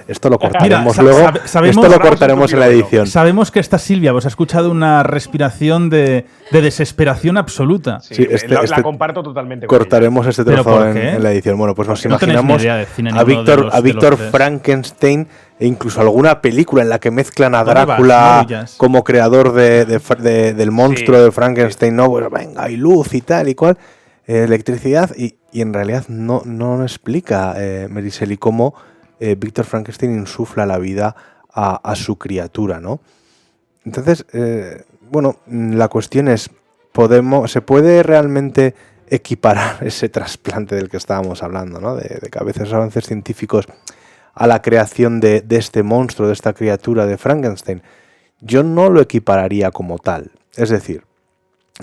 Esto lo cortaremos luego. Sabemos, esto lo cortaremos en la edición. Sabemos que esta Silvia ha escuchado una respiración de desesperación absoluta. Sí, la comparto totalmente. Cortaremos este trozo en la edición. Bueno, pues nos imaginamos a Víctor Frankenstein e incluso alguna película en la que mezclan a Drácula como creador del monstruo de Frankenstein. No, pues venga, hay luz y tal y cual, electricidad, y en realidad no explica Mary Shelley cómo Víctor Frankenstein insufla la vida a su criatura, ¿no? Entonces, la cuestión es, ¿se puede realmente equiparar ese trasplante del que estábamos hablando, ¿no? De que a veces avances científicos a la creación de este monstruo, de esta criatura de Frankenstein, yo no lo equipararía como tal. Es decir,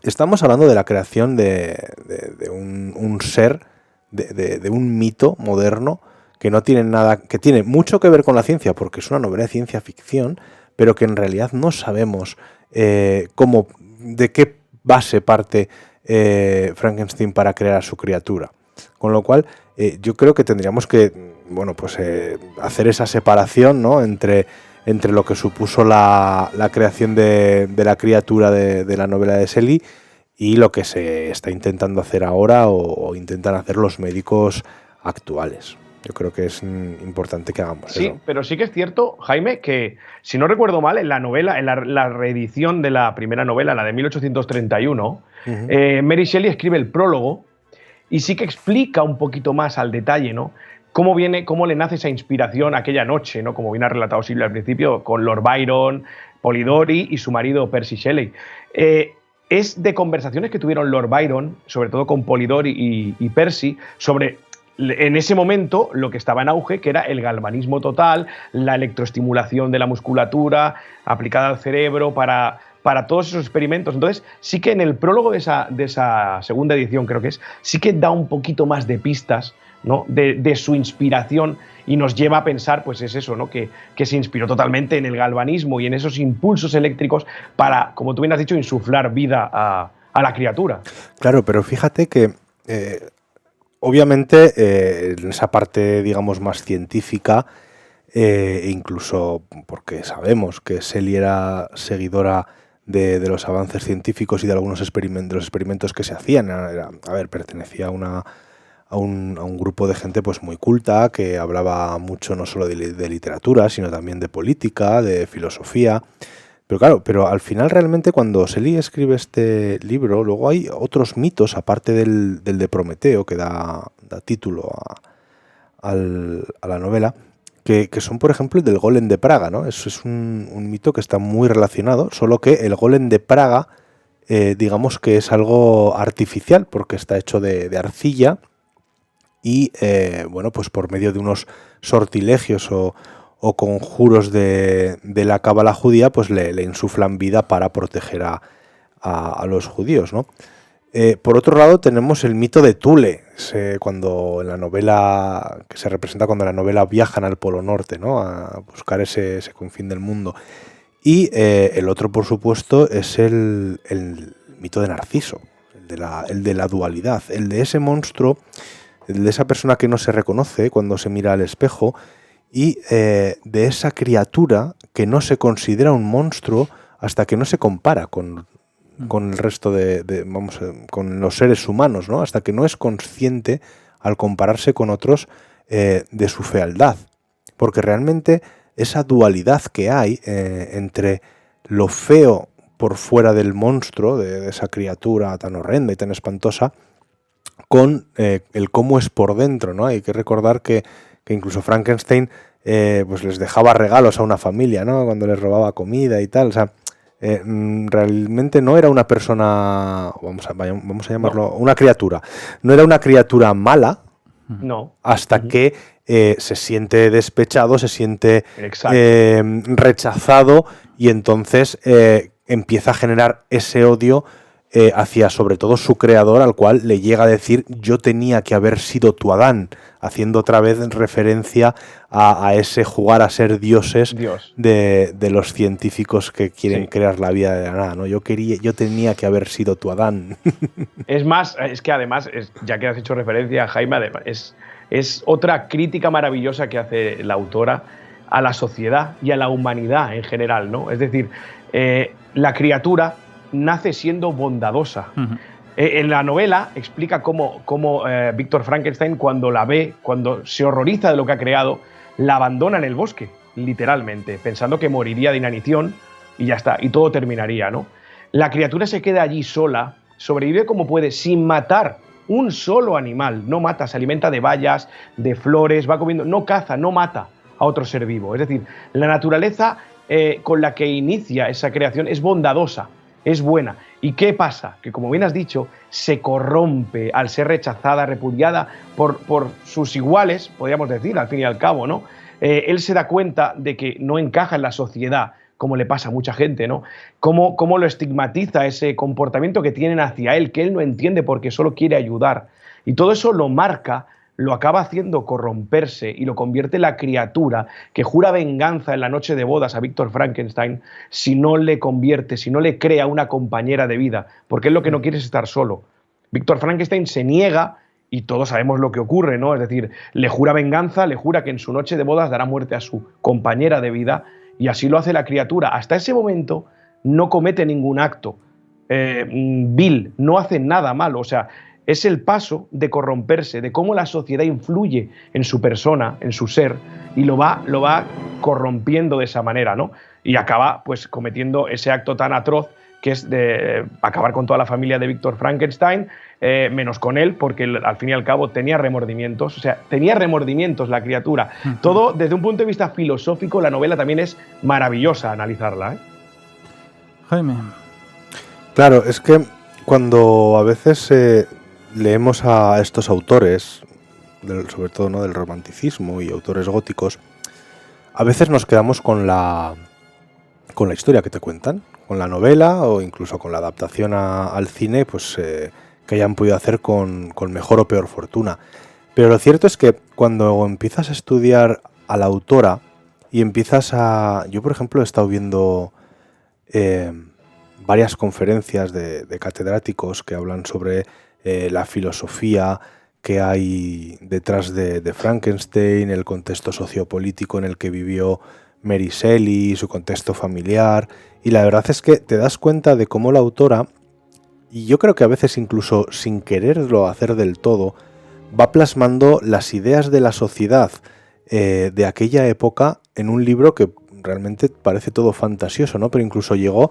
estamos hablando de la creación de un ser, de un mito moderno que no tiene nada, que tiene mucho que ver con la ciencia, porque es una novela de ciencia ficción, pero que en realidad no sabemos de qué base parte Frankenstein para crear a su criatura. Con lo cual, yo creo que tendríamos que, bueno, pues hacer esa separación, ¿no?, entre lo que supuso la creación de la criatura de la novela de Shelley y lo que se está intentando hacer ahora o intentan hacer los médicos actuales. Yo creo que es importante que hagamos eso. Sí, pero sí que es cierto, Jaime, que si no recuerdo mal, en la novela, en la reedición de la primera novela, la de 1831, Mary Shelley escribe el prólogo y sí que explica un poquito más al detalle, ¿no?, cómo le nace esa inspiración aquella noche, ¿no?, como bien ha relatado Silvia al principio, con Lord Byron, Polidori y su marido Percy Shelley. Es de conversaciones que tuvieron Lord Byron, sobre todo con Polidori y Percy, sobre, en ese momento, lo que estaba en auge, que era el galvanismo total, la electroestimulación de la musculatura aplicada al cerebro para todos esos experimentos. Entonces, sí que en el prólogo de esa segunda edición, creo que sí que da un poquito más de pistas, ¿no?, de su inspiración, y nos lleva a pensar, pues es eso, ¿no?, que se inspiró totalmente en el galvanismo y en esos impulsos eléctricos para, como tú bien has dicho, insuflar vida a la criatura. Claro, pero fíjate que obviamente en esa parte, digamos, más científica, incluso porque sabemos que Shelley era seguidora de los avances científicos y de algunos experimentos que se hacían, pertenecía a un grupo de gente pues muy culta, que hablaba mucho no solo de literatura, sino también de política, de filosofía. Pero al final realmente cuando Shelley escribe este libro, luego hay otros mitos, aparte del de Prometeo, que da título a la novela, que son, por ejemplo, el del golem de Praga, ¿no? Eso es un mito que está muy relacionado, solo que el golem de Praga, digamos que es algo artificial, porque está hecho de arcilla y, bueno, pues por medio de unos sortilegios o conjuros de la cábala judía, pues le insuflan vida para proteger a los judíos, ¿no? Por otro lado tenemos el mito de Thule, cuando en la novela, que se representa cuando en la novela viajan al Polo Norte, ¿no?, a buscar ese confín del mundo. Y el otro, por supuesto, es el mito de Narciso, el de la dualidad, el de ese monstruo, el de esa persona que no se reconoce cuando se mira al espejo, y de esa criatura que no se considera un monstruo hasta que no se compara con el resto con los seres humanos, ¿no?, hasta que no es consciente, al compararse con otros, de su fealdad. Porque realmente esa dualidad que hay entre lo feo por fuera del monstruo, de esa criatura tan horrenda y tan espantosa, con el cómo es por dentro, ¿no? Hay que recordar que incluso Frankenstein pues les dejaba regalos a una familia, ¿no?, cuando les robaba comida y tal. O sea, realmente no era una persona, vamos a llamarlo, una criatura. No era una criatura mala, no, hasta que se siente despechado, se siente rechazado, y entonces empieza a generar ese odio hacia sobre todo su creador, al cual le llega a decir: yo tenía que haber sido tu Adán, haciendo otra vez referencia a ese jugar a ser dioses de los científicos que quieren crear la vida de la nada, ¿no? Yo tenía que haber sido tu Adán. Es más, es que además, ya que has hecho referencia, Jaime, además, es otra crítica maravillosa que hace la autora a la sociedad y a la humanidad en general, ¿no? Es decir, la criatura nace siendo bondadosa. En la novela explica cómo Víctor Frankenstein, cuando la ve, cuando se horroriza de lo que ha creado, la abandona en el bosque, literalmente, pensando que moriría de inanición y ya está, y todo terminaría, ¿no? La criatura se queda allí sola, sobrevive como puede, sin matar un solo animal. No mata, se alimenta de bayas, de flores, va comiendo, no caza, no mata a otro ser vivo. Es decir, la naturaleza con la que inicia esa creación es bondadosa, es buena. ¿Y qué pasa? Que, como bien has dicho, se corrompe al ser rechazada, repudiada por sus iguales, podríamos decir, al fin y al cabo, ¿no? Él se da cuenta de que no encaja en la sociedad, como le pasa a mucha gente, ¿no? Cómo lo estigmatiza ese comportamiento que tienen hacia él, que él no entiende porque solo quiere ayudar. Y todo eso lo marca, lo acaba haciendo corromperse y lo convierte en la criatura que jura venganza en la noche de bodas a Víctor Frankenstein si no le convierte, si no le crea una compañera de vida, porque él lo que no quiere es estar solo. Víctor Frankenstein se niega y todos sabemos lo que ocurre, ¿no? Es decir, le jura venganza, le jura que en su noche de bodas dará muerte a su compañera de vida y así lo hace la criatura. Hasta ese momento no comete ningún acto vil, no hace nada malo, o sea, es el paso de corromperse, de cómo la sociedad influye en su persona, en su ser, y lo va corrompiendo de esa manera, ¿no? Y acaba pues cometiendo ese acto tan atroz que es de acabar con toda la familia de Víctor Frankenstein, menos con él, porque al fin y al cabo tenía remordimientos, o sea, tenía remordimientos la criatura. Todo desde un punto de vista filosófico, la novela también es maravillosa analizarla, ¿eh? Jaime. Claro, es que cuando a veces leemos a estos autores, sobre todo, ¿no?, del romanticismo y autores góticos, a veces nos quedamos con la historia que te cuentan, con la novela o incluso con la adaptación al cine, pues que hayan podido hacer con mejor o peor fortuna. Pero lo cierto es que cuando empiezas a estudiar a la autora y empiezas a... Yo, por ejemplo, he estado viendo varias conferencias de catedráticos que hablan sobre la filosofía que hay detrás de Frankenstein, el contexto sociopolítico en el que vivió Mary Shelley, su contexto familiar, y la verdad es que te das cuenta de cómo la autora, y yo creo que a veces incluso sin quererlo hacer del todo, va plasmando las ideas de la sociedad de aquella época en un libro que realmente parece todo fantasioso, ¿no? Pero incluso llegó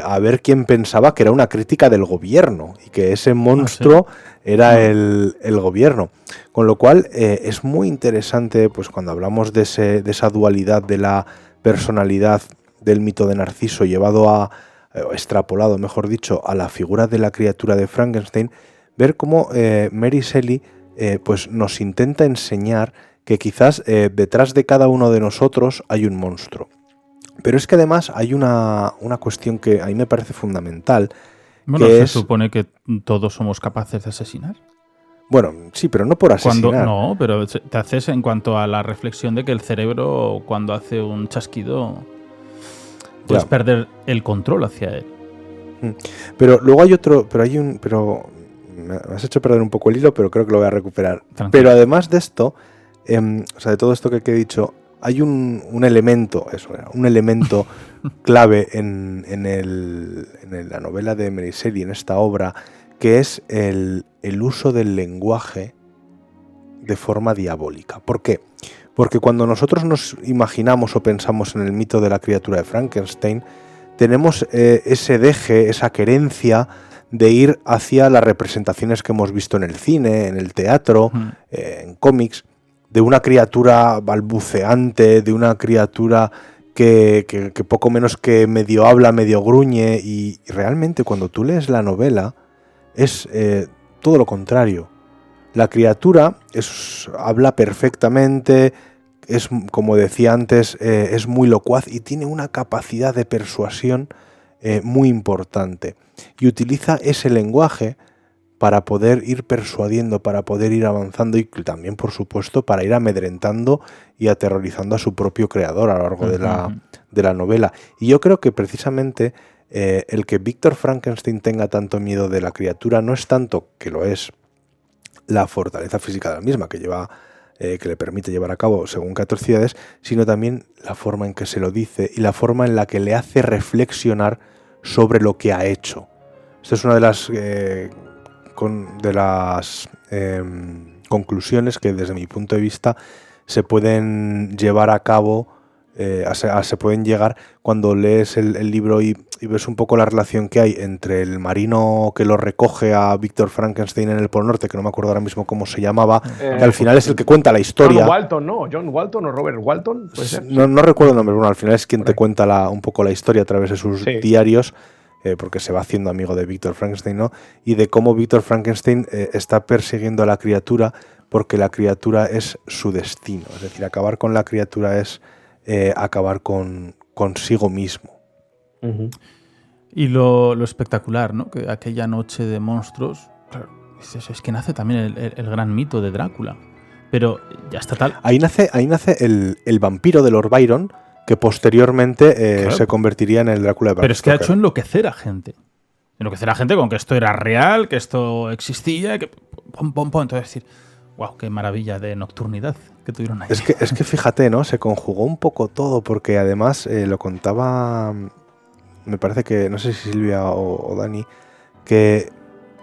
a ver quién pensaba que era una crítica del gobierno y que ese monstruo era el gobierno. Con lo cual es muy interesante, pues cuando hablamos de esa dualidad de la personalidad del mito de Narciso llevado extrapolado, mejor dicho, a la figura de la criatura de Frankenstein, ver cómo Mary Shelley pues nos intenta enseñar que quizás detrás de cada uno de nosotros hay un monstruo. Pero es que además hay una cuestión que a mí me parece fundamental. Bueno, se supone que todos somos capaces de asesinar. Bueno, sí, pero no por asesinar. No, pero te haces en cuanto a la reflexión de que el cerebro, cuando hace un chasquido, puedes perder el control hacia él. Pero luego hay otro, pero me has hecho perder un poco el hilo, pero creo que lo voy a recuperar. Tranquilo. Pero además de esto, o sea, de todo esto que he dicho, hay un elemento clave en la novela de Mary Shelley, en esta obra, que es el uso del lenguaje de forma diabólica. ¿Por qué? Porque cuando nosotros nos imaginamos o pensamos en el mito de la criatura de Frankenstein, tenemos ese deje, esa querencia de ir hacia las representaciones que hemos visto en el cine, en el teatro, en cómics, de una criatura balbuceante, de una criatura que poco menos que medio habla, medio gruñe, y realmente cuando tú lees la novela es todo lo contrario. La criatura habla perfectamente, es, como decía antes, es muy locuaz y tiene una capacidad de persuasión muy importante. Y utiliza ese lenguaje para poder ir persuadiendo, para poder ir avanzando y también, por supuesto, para ir amedrentando y aterrorizando a su propio creador a lo largo de la novela. Y yo creo que precisamente el que Víctor Frankenstein tenga tanto miedo de la criatura no es tanto, que lo es, la fortaleza física de la misma, que le permite llevar a cabo según qué atrocidades, sino también la forma en que se lo dice y la forma en la que le hace reflexionar sobre lo que ha hecho. Esta es una de las conclusiones que desde mi punto de vista se pueden llevar a cabo, se pueden llegar cuando lees el libro y ves un poco la relación que hay entre el marino que lo recoge a Víctor Frankenstein en el Polo Norte, que no me acuerdo ahora mismo cómo se llamaba, que al final es el que cuenta la historia. John Walton o Robert Walton, ¿puede ser? No recuerdo el nombre, bueno, al final es quien te cuenta un poco la historia a través de sus diarios, porque se va haciendo amigo de Víctor Frankenstein, ¿no? Y de cómo Víctor Frankenstein está persiguiendo a la criatura porque la criatura es su destino. Es decir, acabar con la criatura es acabar consigo mismo. Ujú. Y lo espectacular, ¿no? Que aquella noche de monstruos, claro, es que nace también el gran mito de Drácula. Pero ya está tal. Ahí nace el vampiro de Lord Byron, que posteriormente Claro. se convertiría en el Drácula de Bram Pero es que ha Stoker. hecho enloquecer a gente. Enloquecer a gente con que esto era real, que esto existía, que pom, pom, pom. Entonces decir, wow, qué maravilla de nocturnidad que tuvieron ahí. Es que fíjate, ¿no? Se conjugó un poco todo, porque además lo contaba, me parece que, no sé si Silvia o Dani, que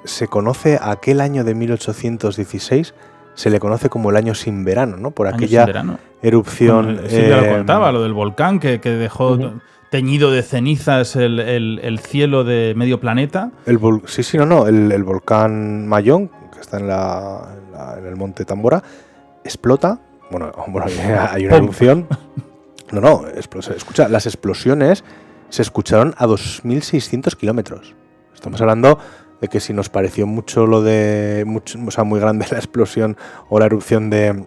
se conoce aquel año de 1816, se le conoce como el año sin verano, ¿no? Por Años aquella sin verano. erupción. Bueno, Silvia lo contaba, lo del volcán que dejó Ujú. teñido de cenizas el cielo de medio planeta. El volcán Mayón, que está en el monte Tambora, explota. Bueno, hay una ¡Pum! erupción. No, escucha, las explosiones se escucharon a 2.600 kilómetros. Estamos hablando de que si nos pareció mucho muy grande la explosión o la erupción del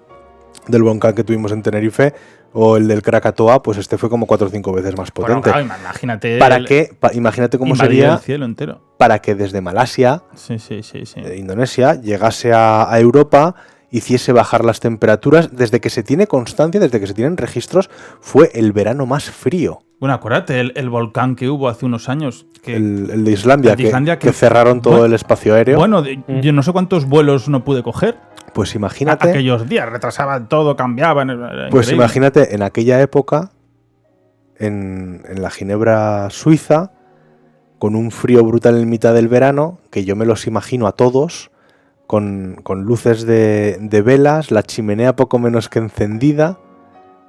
volcán que tuvimos en Tenerife o el del Krakatoa, pues este fue como 4 o 5 veces más Bueno, potente. claro, imagínate. Imagínate cómo invadir sería el cielo entero. para que desde Malasia, Sí. Indonesia, llegase a Europa, hiciese bajar las temperaturas. Desde que se tiene constancia, desde que se tienen registros, fue el verano más frío. Bueno, acuérdate, el volcán que hubo hace unos años. Que, El de Islandia, el de Islandia que cerraron todo bueno, el espacio aéreo. Bueno, yo no sé cuántos vuelos no pude coger. Pues imagínate, Aquellos días retrasaban todo, cambiaban. Era pues increíble. imagínate en aquella época, en la Ginebra suiza, con un frío brutal en mitad del verano, que yo me los imagino a todos, con luces de velas, la chimenea poco menos que encendida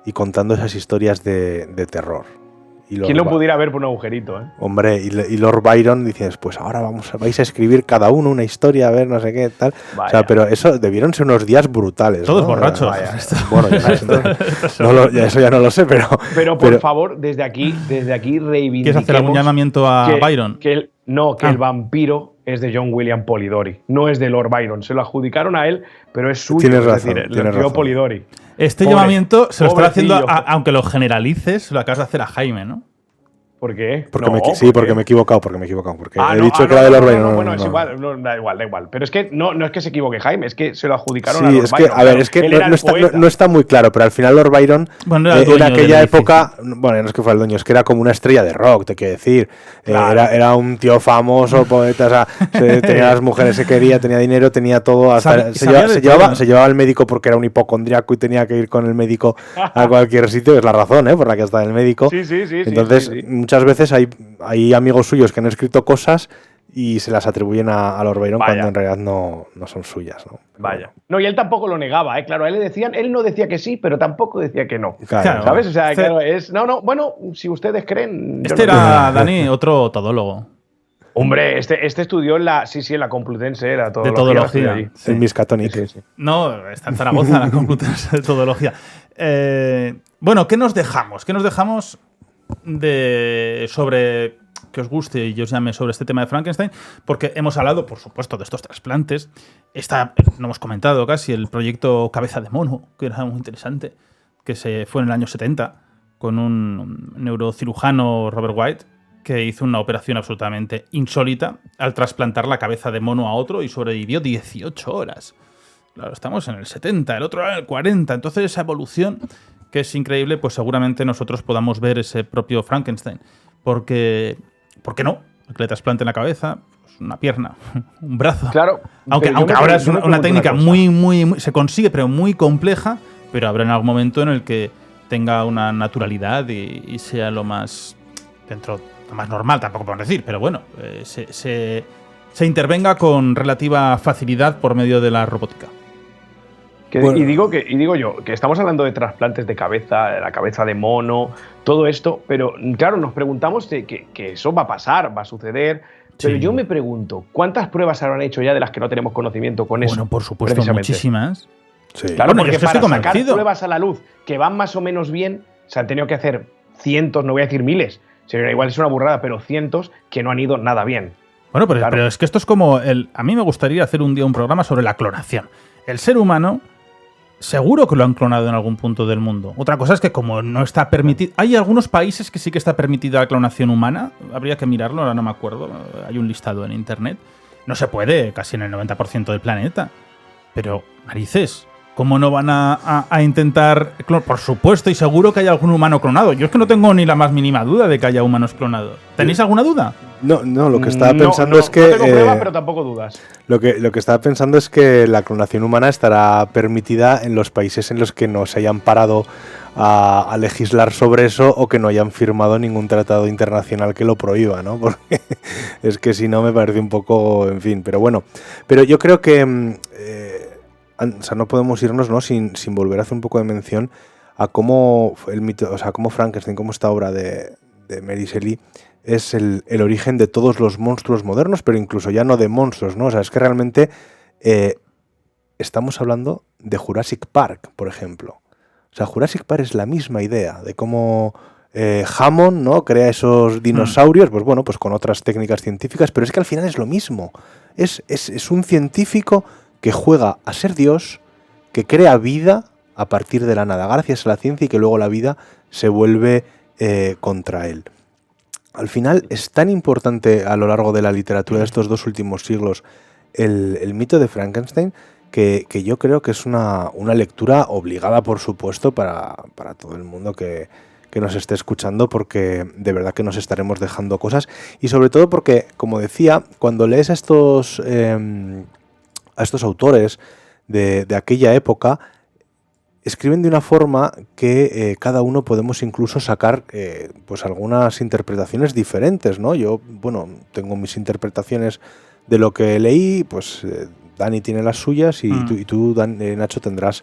y contando esas historias de terror. Y ¿Quién lo pudiera ver por un agujerito? Hombre, y Lord Byron dices, pues ahora vais a escribir cada uno una historia, a ver, no sé qué, tal. Vaya. O sea, pero eso debieron ser unos días brutales. Todos ¿no? borrachos. Vaya. Bueno, eso ya no lo sé, pero Pero favor, desde aquí reivindiquemos. ¿Quieres hacer algún llamamiento a Byron? Que el vampiro es de John William Polidori, no es de Lord Byron. Se lo adjudicaron a él, pero es suyo. Tienes es razón, decir, lo tienes escribió razón. Polidori. Este Pobre- llamamiento se lo está haciendo, pobrecillo. aunque lo generalices, se lo acabas de hacer a Jaime, ¿no? ¿Por qué? porque No, me he equivocado, porque he dicho que no, era de Lord no, Byron. no, bueno, es igual, no, da igual. Pero es que no es que se equivoque Jaime, es que se lo adjudicaron a Sí, Lord es que, Byron. a ver, claro. es que Él era el poeta. no está muy claro, pero al final Lord Byron, Bueno, era el dueño en aquella del época, bueno, no es que fuera el dueño, es que era como una estrella de rock, te quiero decir. Claro. Era un tío famoso, poeta, o sea, tenía las mujeres que quería, tenía dinero, tenía todo. Hasta, Sabía de todo, ¿no? se llevaba al médico porque era un hipocondriaco y tenía que ir con el médico a cualquier sitio, es la razón, por la que está el médico. Sí. Entonces, sí. muchas veces hay amigos suyos que han escrito cosas y se las atribuyen a Lord Byron Vaya. cuando en realidad no son suyas, ¿no? Pero Vaya. No, y él tampoco lo negaba, claro, a él le decían, él no decía que sí, pero tampoco decía que no. Claro. ¿Sabes? O sea, Este- claro, bueno, si ustedes creen. yo Este no creo. era, Dani, otro todólogo. Hombre, este estudió en la Complutense, era todo. De todología. El Miskatonic. Sí. No, está en Zaragoza, la Complutense de Todología. Bueno, ¿qué nos dejamos? ¿Qué nos dejamos sobre que os guste y os llame sobre este tema de Frankenstein? Porque hemos hablado, por supuesto, de estos trasplantes. No hemos comentado casi el proyecto Cabeza de Mono, que era muy interesante, que se fue en el año 70 con un neurocirujano, Robert White, que hizo una operación absolutamente insólita al trasplantar la cabeza de mono a otro y sobrevivió 18 horas. Claro, estamos en el 70, el otro era en el 40. Entonces esa evolución, que es increíble, pues seguramente nosotros podamos ver ese propio Frankenstein. Porque, ¿por qué no? Que le trasplanten la cabeza, pues una pierna, un brazo. Claro. Aunque ahora es una técnica muy se consigue, pero muy compleja, pero habrá en algún momento en el que tenga una naturalidad y sea lo más lo más normal, tampoco podemos decir, pero bueno, se intervenga con relativa facilidad por medio de la robótica. Bueno. Y digo yo, que estamos hablando de trasplantes de cabeza, de la cabeza de mono, todo esto, pero claro, nos preguntamos que eso va a pasar, va a suceder, pero Sí. yo me pregunto, ¿cuántas pruebas habrán hecho ya de las que no tenemos conocimiento con eso? Bueno, por supuesto, precisamente? muchísimas. Sí. Claro, Bueno, yo porque es que para estoy sacar convencido. pruebas a la luz que van más o menos bien, se han tenido que hacer cientos, no voy a decir miles, igual es una burrada, pero cientos que no han ido nada bien. Bueno, pero, Claro. pero es que esto es como a mí me gustaría hacer un día un programa sobre la clonación. el ser humano seguro que lo han clonado en algún punto del mundo. Otra cosa es que como no está permitido... Hay algunos países que sí que está permitida la clonación humana. Habría que mirarlo, ahora no me acuerdo. Hay un listado en internet. No se puede, casi en el 90% del planeta. Pero, narices, ¿cómo no van a intentar...? Por supuesto, y seguro que hay algún humano clonado. Yo es que no tengo ni la más mínima duda de que haya humanos clonados. ¿Tenéis alguna duda? No, lo que estaba pensando es que... No tengo prueba, pero tampoco dudas. Lo que estaba pensando es que la clonación humana estará permitida en los países en los que no se hayan parado a legislar sobre eso o que no hayan firmado ningún tratado internacional que lo prohíba, ¿no? Porque es que si no me parece un poco... En fin, pero bueno. Pero yo creo que... o sea, no podemos irnos, ¿no?, sin volver a hacer un poco de mención a cómo el mito, o sea, cómo Frankenstein, cómo esta obra de Mary Shelley es el origen de todos los monstruos modernos, pero incluso ya no de monstruos, ¿no? O sea, es que realmente estamos hablando de Jurassic Park, por ejemplo. O sea, Jurassic Park es la misma idea de cómo Hammond, ¿no?, crea esos dinosaurios, pues bueno, pues con otras técnicas científicas, pero es que al final es lo mismo. Es un científico que juega a ser Dios, que crea vida a partir de la nada, gracias a la ciencia, y que luego la vida se vuelve contra él. Al final es tan importante a lo largo de la literatura de estos 2 últimos siglos el mito de Frankenstein que yo creo que es una lectura obligada, por supuesto, para todo el mundo que nos esté escuchando, porque de verdad que nos estaremos dejando cosas, y sobre todo porque, como decía, cuando lees a estos autores de aquella época, escriben de una forma que cada uno podemos incluso sacar pues algunas interpretaciones diferentes, ¿no? Yo, bueno, tengo mis interpretaciones de lo que leí, pues Dani tiene las suyas y tú Nacho, tendrás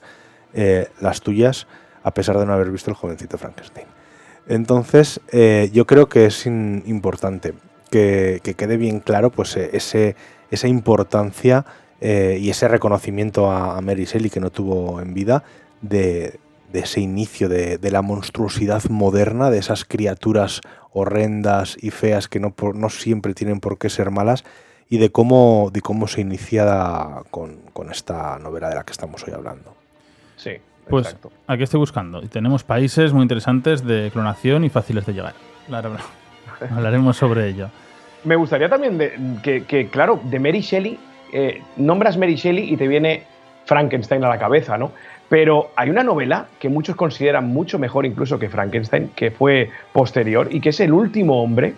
las tuyas, a pesar de no haber visto El jovencito Frankenstein. Entonces, yo creo que es importante que quede bien claro pues esa importancia y ese reconocimiento a Mary Shelley, que no tuvo en vida, de ese inicio de la monstruosidad moderna, de esas criaturas horrendas y feas que no siempre tienen por qué ser malas, y de cómo se inicia con esta novela de la que estamos hoy hablando. Sí, pues exacto. Aquí estoy buscando y tenemos países muy interesantes de clonación y fáciles de llegar. Claro, hablaremos sobre ello. Me gustaría también que claro, de Mary Shelley, nombras Mary Shelley y te viene Frankenstein a la cabeza, ¿no? Pero hay una novela que muchos consideran mucho mejor incluso que Frankenstein, que fue posterior y que es El último hombre,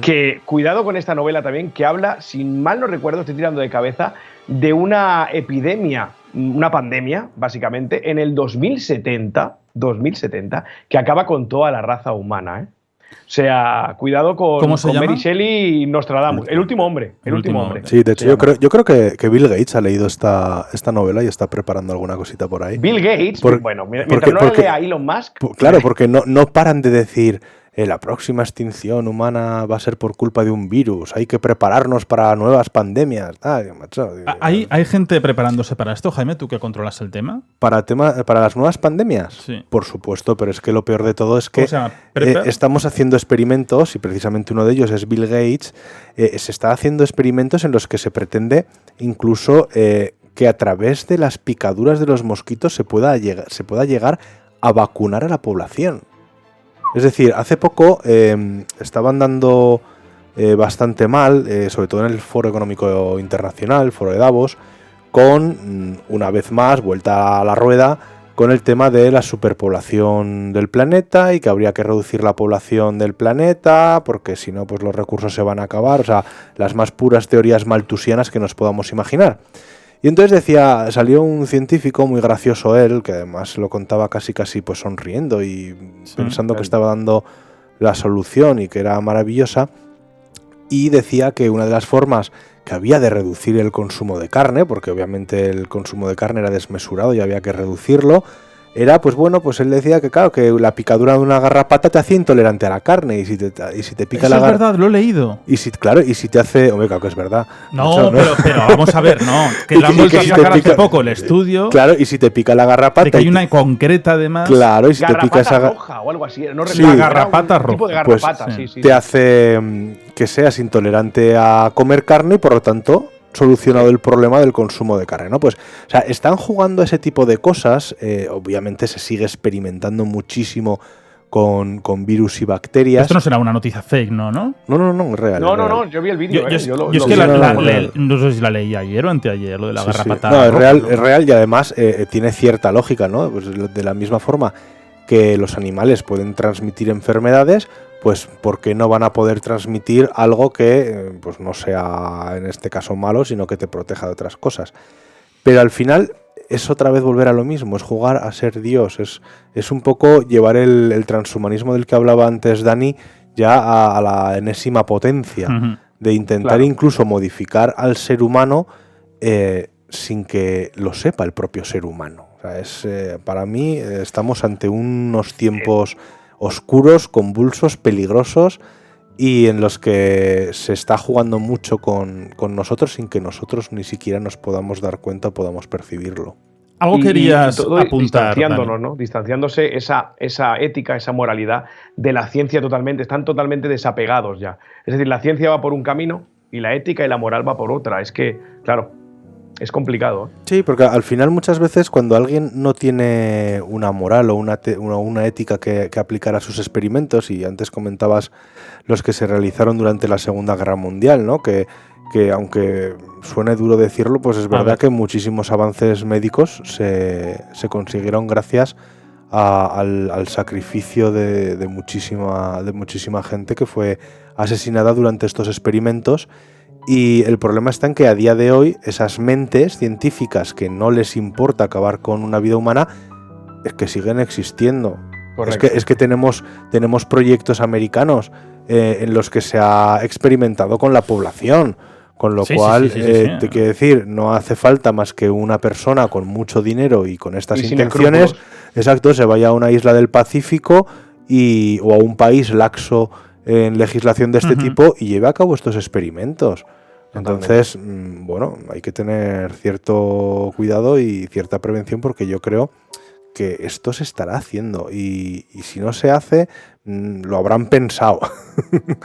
que, cuidado con esta novela también, que habla, si mal no recuerdo, estoy tirando de cabeza, de una epidemia, una pandemia, básicamente, en el 2070, que acaba con toda la raza humana, ¿eh? O sea, cuidado con Mary Shelley y Nostradamus. El último hombre. El último hombre. Sí, de hecho, yo creo que Bill Gates ha leído esta novela y está preparando alguna cosita por ahí. Bill Gates, bueno, mientras no lea a Elon Musk. Claro, porque no paran de decir la próxima extinción humana va a ser por culpa de un virus, hay que prepararnos para nuevas pandemias. Macho, ¿Hay gente preparándose para esto, Jaime, tú que controlas el tema? ¿Para las nuevas pandemias? Sí. Por supuesto, pero es que lo peor de todo es que ¿Cómo se llama? estamos haciendo experimentos, y precisamente uno de ellos es Bill Gates. Se está haciendo experimentos en los que se pretende incluso que a través de las picaduras de los mosquitos se pueda llegar a vacunar a la población. Es decir, hace poco estaban dando bastante mal, sobre todo en el Foro Económico Internacional, el Foro de Davos, con, una vez más, vuelta a la rueda, con el tema de la superpoblación del planeta y que habría que reducir la población del planeta porque si no, pues los recursos se van a acabar. O sea, las más puras teorías malthusianas que nos podamos imaginar. Y entonces salió un científico muy gracioso él, que además lo contaba casi pues sonriendo y pensando que estaba dando la solución y que era maravillosa, y decía que una de las formas que había de reducir el consumo de carne, porque obviamente el consumo de carne era desmesurado y había que reducirlo, era, pues bueno, pues él decía que claro, que la picadura de una garrapata te hacía intolerante a la carne, y si te pica eso la garrapata... es verdad, lo he leído. Y si te hace... Hombre, claro que es verdad. No, pero vamos a ver, no. Que la han vuelto a sacar hace poco el estudio. Claro, y si te pica la garrapata... De que hay una concreta, además. Claro, y si te pica esa... roja o algo así. No sí, la garrapata roja. Tipo de garrapata, pues, sí. Te hace que seas intolerante a comer carne y por lo tanto solucionado el problema del consumo de carne, ¿no? Pues, o sea, están jugando ese tipo de cosas. Obviamente se sigue experimentando muchísimo con virus y bacterias. Esto no será una noticia fake, ¿no? No, es real. No, yo vi el vídeo. Yo es que no sé si la leí ayer o anteayer, lo de la garrapatada. No, es real y además tiene cierta lógica, ¿no? Pues de la misma forma que los animales pueden transmitir enfermedades, pues ¿por qué no van a poder transmitir algo que pues no sea en este caso malo, sino que te proteja de otras cosas? Pero al final es otra vez volver a lo mismo, es jugar a ser Dios, es un poco llevar el transhumanismo del que hablaba antes Dani ya a la enésima potencia, de intentar incluso modificar al ser humano sin que lo sepa el propio ser humano. O sea, para mí estamos ante unos tiempos oscuros, convulsos, peligrosos y en los que se está jugando mucho con nosotros sin que nosotros ni siquiera nos podamos dar cuenta o podamos percibirlo. Algo querías apuntar, distanciándonos, ¿no? Distanciándose esa ética, esa moralidad de la ciencia totalmente, están totalmente desapegados ya. Es decir, la ciencia va por un camino y la ética y la moral va por otra. Es que, claro, es complicado, ¿eh? Sí, porque al final muchas veces cuando alguien no tiene una moral o una ética que aplicar a sus experimentos, y antes comentabas los que se realizaron durante la Segunda Guerra Mundial, ¿no? Que aunque suene duro decirlo, pues es verdad que muchísimos avances médicos se consiguieron gracias al sacrificio de muchísima gente que fue asesinada durante estos experimentos. Y el problema está en que a día de hoy esas mentes científicas que no les importa acabar con una vida humana es que siguen existiendo. Es que tenemos proyectos americanos en los que se ha experimentado con la población. Con lo cual, te quiero decir, no hace falta más que una persona con mucho dinero y con estas intenciones, exacto, se vaya a una isla del Pacífico o a un país laxo en legislación de este tipo y lleve a cabo estos experimentos. Entonces, bueno, hay que tener cierto cuidado y cierta prevención porque yo creo que esto se estará haciendo y si no se hace, lo habrán pensado.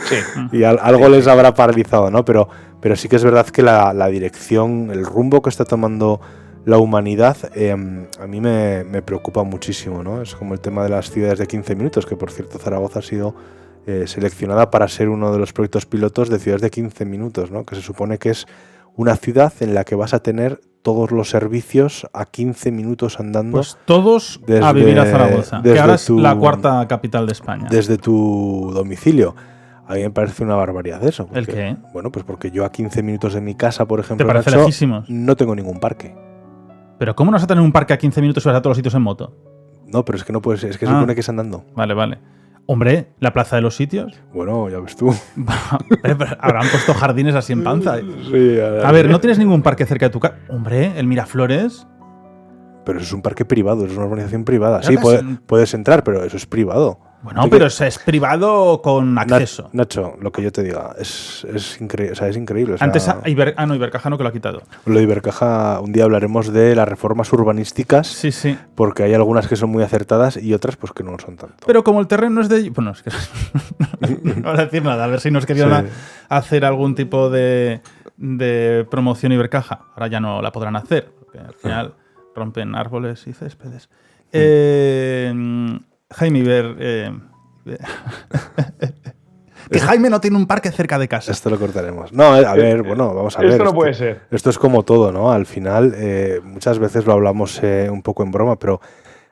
Sí. Y algo les habrá paralizado, ¿no? Pero sí que es verdad que la dirección, el rumbo que está tomando la humanidad, a mí me preocupa muchísimo, ¿no? Es como el tema de las ciudades de 15 minutos, que por cierto Zaragoza ha sido seleccionada para ser uno de los proyectos pilotos de ciudades de 15 minutos, ¿no? Que se supone que es una ciudad en la que vas a tener todos los servicios a 15 minutos andando. Pues todos a vivir a Zaragoza, que ahora es la cuarta capital de España. Desde tu domicilio. A mí me parece una barbaridad eso. Porque, ¿el qué? Bueno, pues porque yo a 15 minutos de mi casa, por ejemplo, ¿te parece lejísimos? No tengo ningún parque. ¿Pero cómo no vas a tener un parque a 15 minutos y vas a todos los sitios en moto? No, pero es que no puedes, es que se supone que es andando. Vale. Hombre, ¿la plaza de los sitios? Bueno, ya ves tú. Habrán puesto jardines así en panza. Sí, a ver, ¿no tienes ningún parque cerca de tu casa? Hombre, el Miraflores. Pero eso es un parque privado, es una urbanización privada. Sí, puedes entrar, pero eso es privado. Bueno, pero es privado con acceso. Nacho, lo que yo te diga, es increíble. O sea, es increíble. O sea, antes, Ibercaja no, que lo ha quitado. Lo de Ibercaja, un día hablaremos de las reformas urbanísticas. Sí. Porque hay algunas que son muy acertadas y otras pues que no lo son tanto. Pero como el terreno es de... Bueno, es que no voy a decir nada. A ver si nos querían hacer algún tipo de promoción Ibercaja. Ahora ya no la podrán hacer, porque al final rompen árboles y céspedes. Jaime Iber... que Jaime no tiene un parque cerca de casa. Esto lo cortaremos. No, a ver, bueno, vamos a ver. Esto no puede ser. Esto es como todo, ¿no? Al final, muchas veces lo hablamos un poco en broma, pero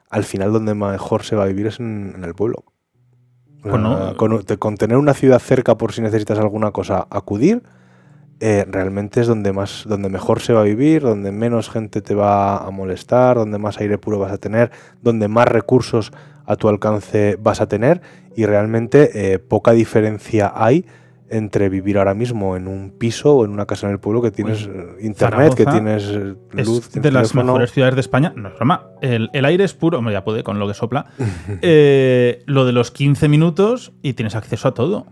al final donde mejor se va a vivir es en el pueblo. Bueno, con tener una ciudad cerca por si necesitas alguna cosa, acudir, realmente es donde mejor se va a vivir, donde menos gente te va a molestar, donde más aire puro vas a tener, donde más recursos a tu alcance vas a tener y realmente poca diferencia hay entre vivir ahora mismo en un piso o en una casa en el pueblo que tienes internet, que tienes luz, es de las mejores ciudades de España. No es broma. El aire es puro, ya puede con lo que sopla. Lo de los 15 minutos y tienes acceso a todo.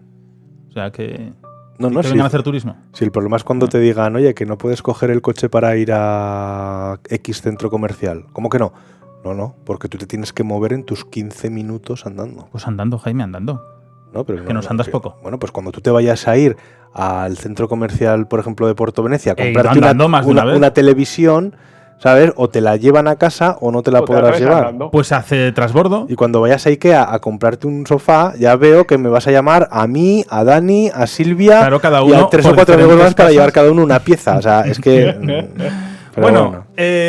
O sea que... No, que vengan a hacer turismo. Si el problema es cuando te digan, oye, que no puedes coger el coche para ir a X centro comercial. ¿Cómo que no? No, porque tú te tienes que mover en tus 15 minutos andando. Pues andando, Jaime, andando. No, pero que nos andas poco. Bueno, pues cuando tú te vayas a ir al centro comercial, por ejemplo, de Puerto Venecia, He ido comprarte andando más de una vez. una televisión, ¿sabes? O te la llevan a casa o no te la O te podrás ves llevar. andando. Pues hace transbordo. Y cuando vayas a Ikea a comprarte un sofá, ya veo que me vas a llamar a mí, a Dani, a Silvia Claro, cada y a uno 3 o por 4 amigos más diferentes para casas. llevar cada uno una pieza. O sea, es que... pero Bueno,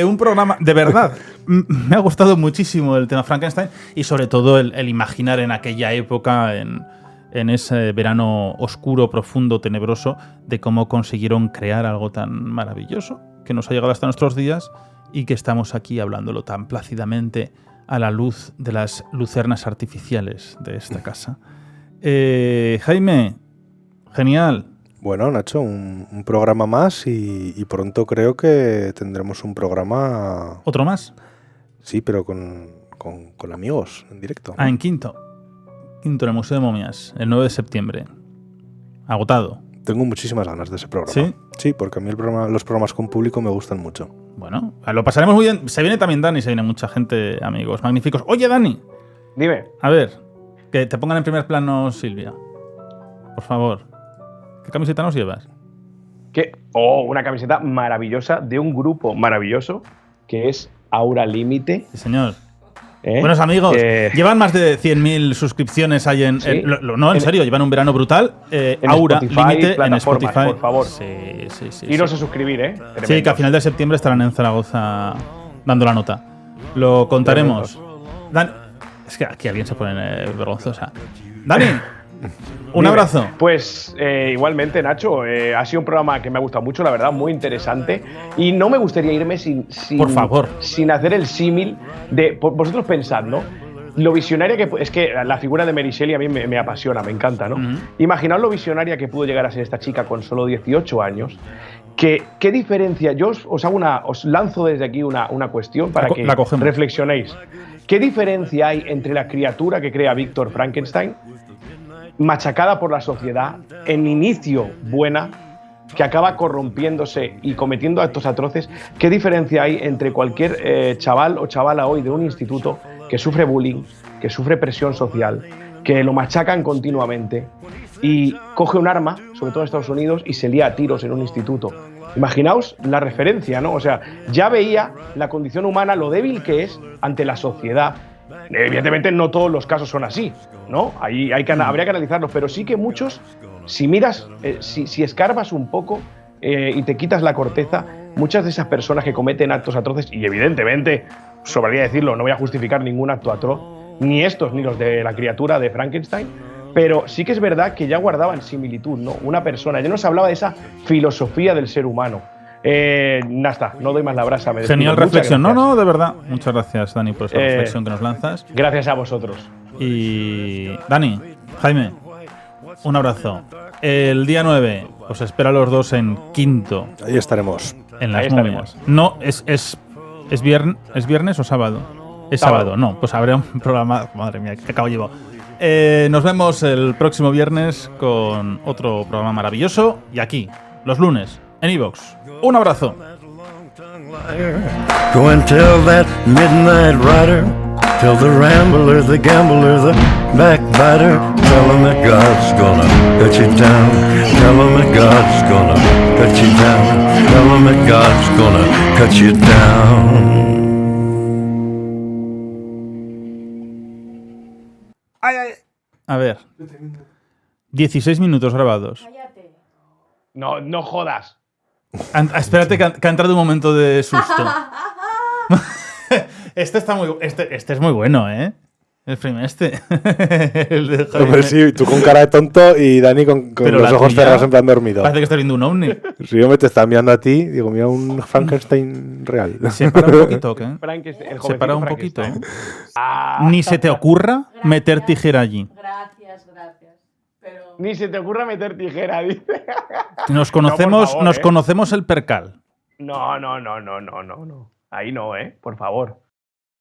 un programa, de verdad, me ha gustado muchísimo el tema Frankenstein y sobre todo el imaginar en aquella época, en ese verano oscuro, profundo, tenebroso, de cómo consiguieron crear algo tan maravilloso que nos ha llegado hasta nuestros días y que estamos aquí hablándolo tan plácidamente a la luz de las lucernas artificiales de esta casa. Jaime, genial. Bueno, Nacho, un programa más y pronto creo que tendremos un programa... ¿Otro más? Sí, pero con amigos en directo. Ah, en Quinto. Quinto, en el Museo de Momias, el 9 de septiembre. Agotado. Tengo muchísimas ganas de ese programa. ¿Sí? Sí, porque a mí los programas con público me gustan mucho. Bueno, lo pasaremos muy bien. Se viene también Dani, se viene mucha gente, amigos magníficos. Oye, Dani, Dime. a ver, que te pongan en primer plano Silvia. Por favor. ¿Qué camiseta nos llevas? Una camiseta maravillosa de un grupo maravilloso que es Aura Límite. Sí, señor. ¿Eh? Buenos amigos, llevan más de 100.000 suscripciones ahí en... ¿Sí? No, en serio, llevan un verano brutal. Aura Spotify, Límite en plataformas, Spotify. por favor. Sí. Iros a suscribir, ¿eh? Sí, Tremendos. que a final de septiembre estarán en Zaragoza dando la nota. Lo contaremos. Es que aquí alguien se pone vergonzosa. Dani, un Dime. abrazo. Pues igualmente, Nacho, ha sido un programa que me ha gustado mucho, la verdad, muy interesante. Y no me gustaría irme sin Por favor. sin hacer el símil de... Vosotros pensad, ¿no? Lo visionaria que... Es que la figura de Mary Shelley a mí me apasiona, me encanta, ¿no? Imaginad lo visionaria que pudo llegar a ser esta chica con solo 18 años. ¿Qué diferencia? Yo os lanzo desde aquí una cuestión para que la cogemos. reflexionéis. ¿Qué diferencia hay entre la criatura que crea Víctor Frankenstein, machacada por la sociedad, en inicio buena, que acaba corrompiéndose y cometiendo actos atroces? ¿Qué diferencia hay entre cualquier chaval o chavala hoy de un instituto que sufre bullying, que sufre presión social, que lo machacan continuamente y coge un arma, sobre todo en Estados Unidos, y se lía a tiros en un instituto? Imaginaos la referencia, ¿no? O sea, ya veía la condición humana, lo débil que es ante la sociedad. Evidentemente no todos los casos son así, ¿no? Habría que analizarlos, pero sí que muchos, si miras, si escarbas un poco y te quitas la corteza, muchas de esas personas que cometen actos atroces, y evidentemente, sobraría decirlo, no voy a justificar ningún acto atroz, ni estos ni los de la criatura de Frankenstein, pero sí que es verdad que ya guardaban similitud, ¿no? Una persona, ya nos hablaba de esa filosofía del ser humano. Nada, está, no doy más la brasa. Me despido. Genial Muchas reflexión. gracias. No, de verdad. Muchas gracias, Dani, por esa reflexión que nos lanzas. Gracias a vosotros. Y Dani, Jaime, un abrazo. El día 9 os espera a los dos en Quinto, Ahí estaremos. en las Ahí Momias. estaremos. No, ¿es viernes o sábado? Es sábado, no, pues habrá un programa. Madre mía, qué cabo llevo. Nos vemos el próximo viernes con otro programa maravilloso y aquí, los lunes, en iVoox. Un abrazo. Go and tell that midnight rider, tell the rambler, the gambler, the backbiter, tell him that God's gonna cut you down, tell him that God's gonna cut you down, tell him that God's gonna cut you down. A ver. 16 minutos grabados. No jodas. Espérate que ha entrado un momento de susto. Este está muy este es muy bueno, ¿eh? El primer El de Jaime. Hombre, sí, tú con cara de tonto y Dani con Pero los la ojos tuya cerrados en plan dormido. Parece que estás viendo un ovni. Si yo me te estaba mirando a ti, digo, mira un Frankenstein real. Separa un poquito, ¿qué? El jovencito Separa un poquito. Frankenstein. Ni se te ocurra meter tijera allí. Gracias. Pero Ni se te ocurra meter tijera, dice. Nos No, por favor, conocemos el percal. No. Ahí no, por favor.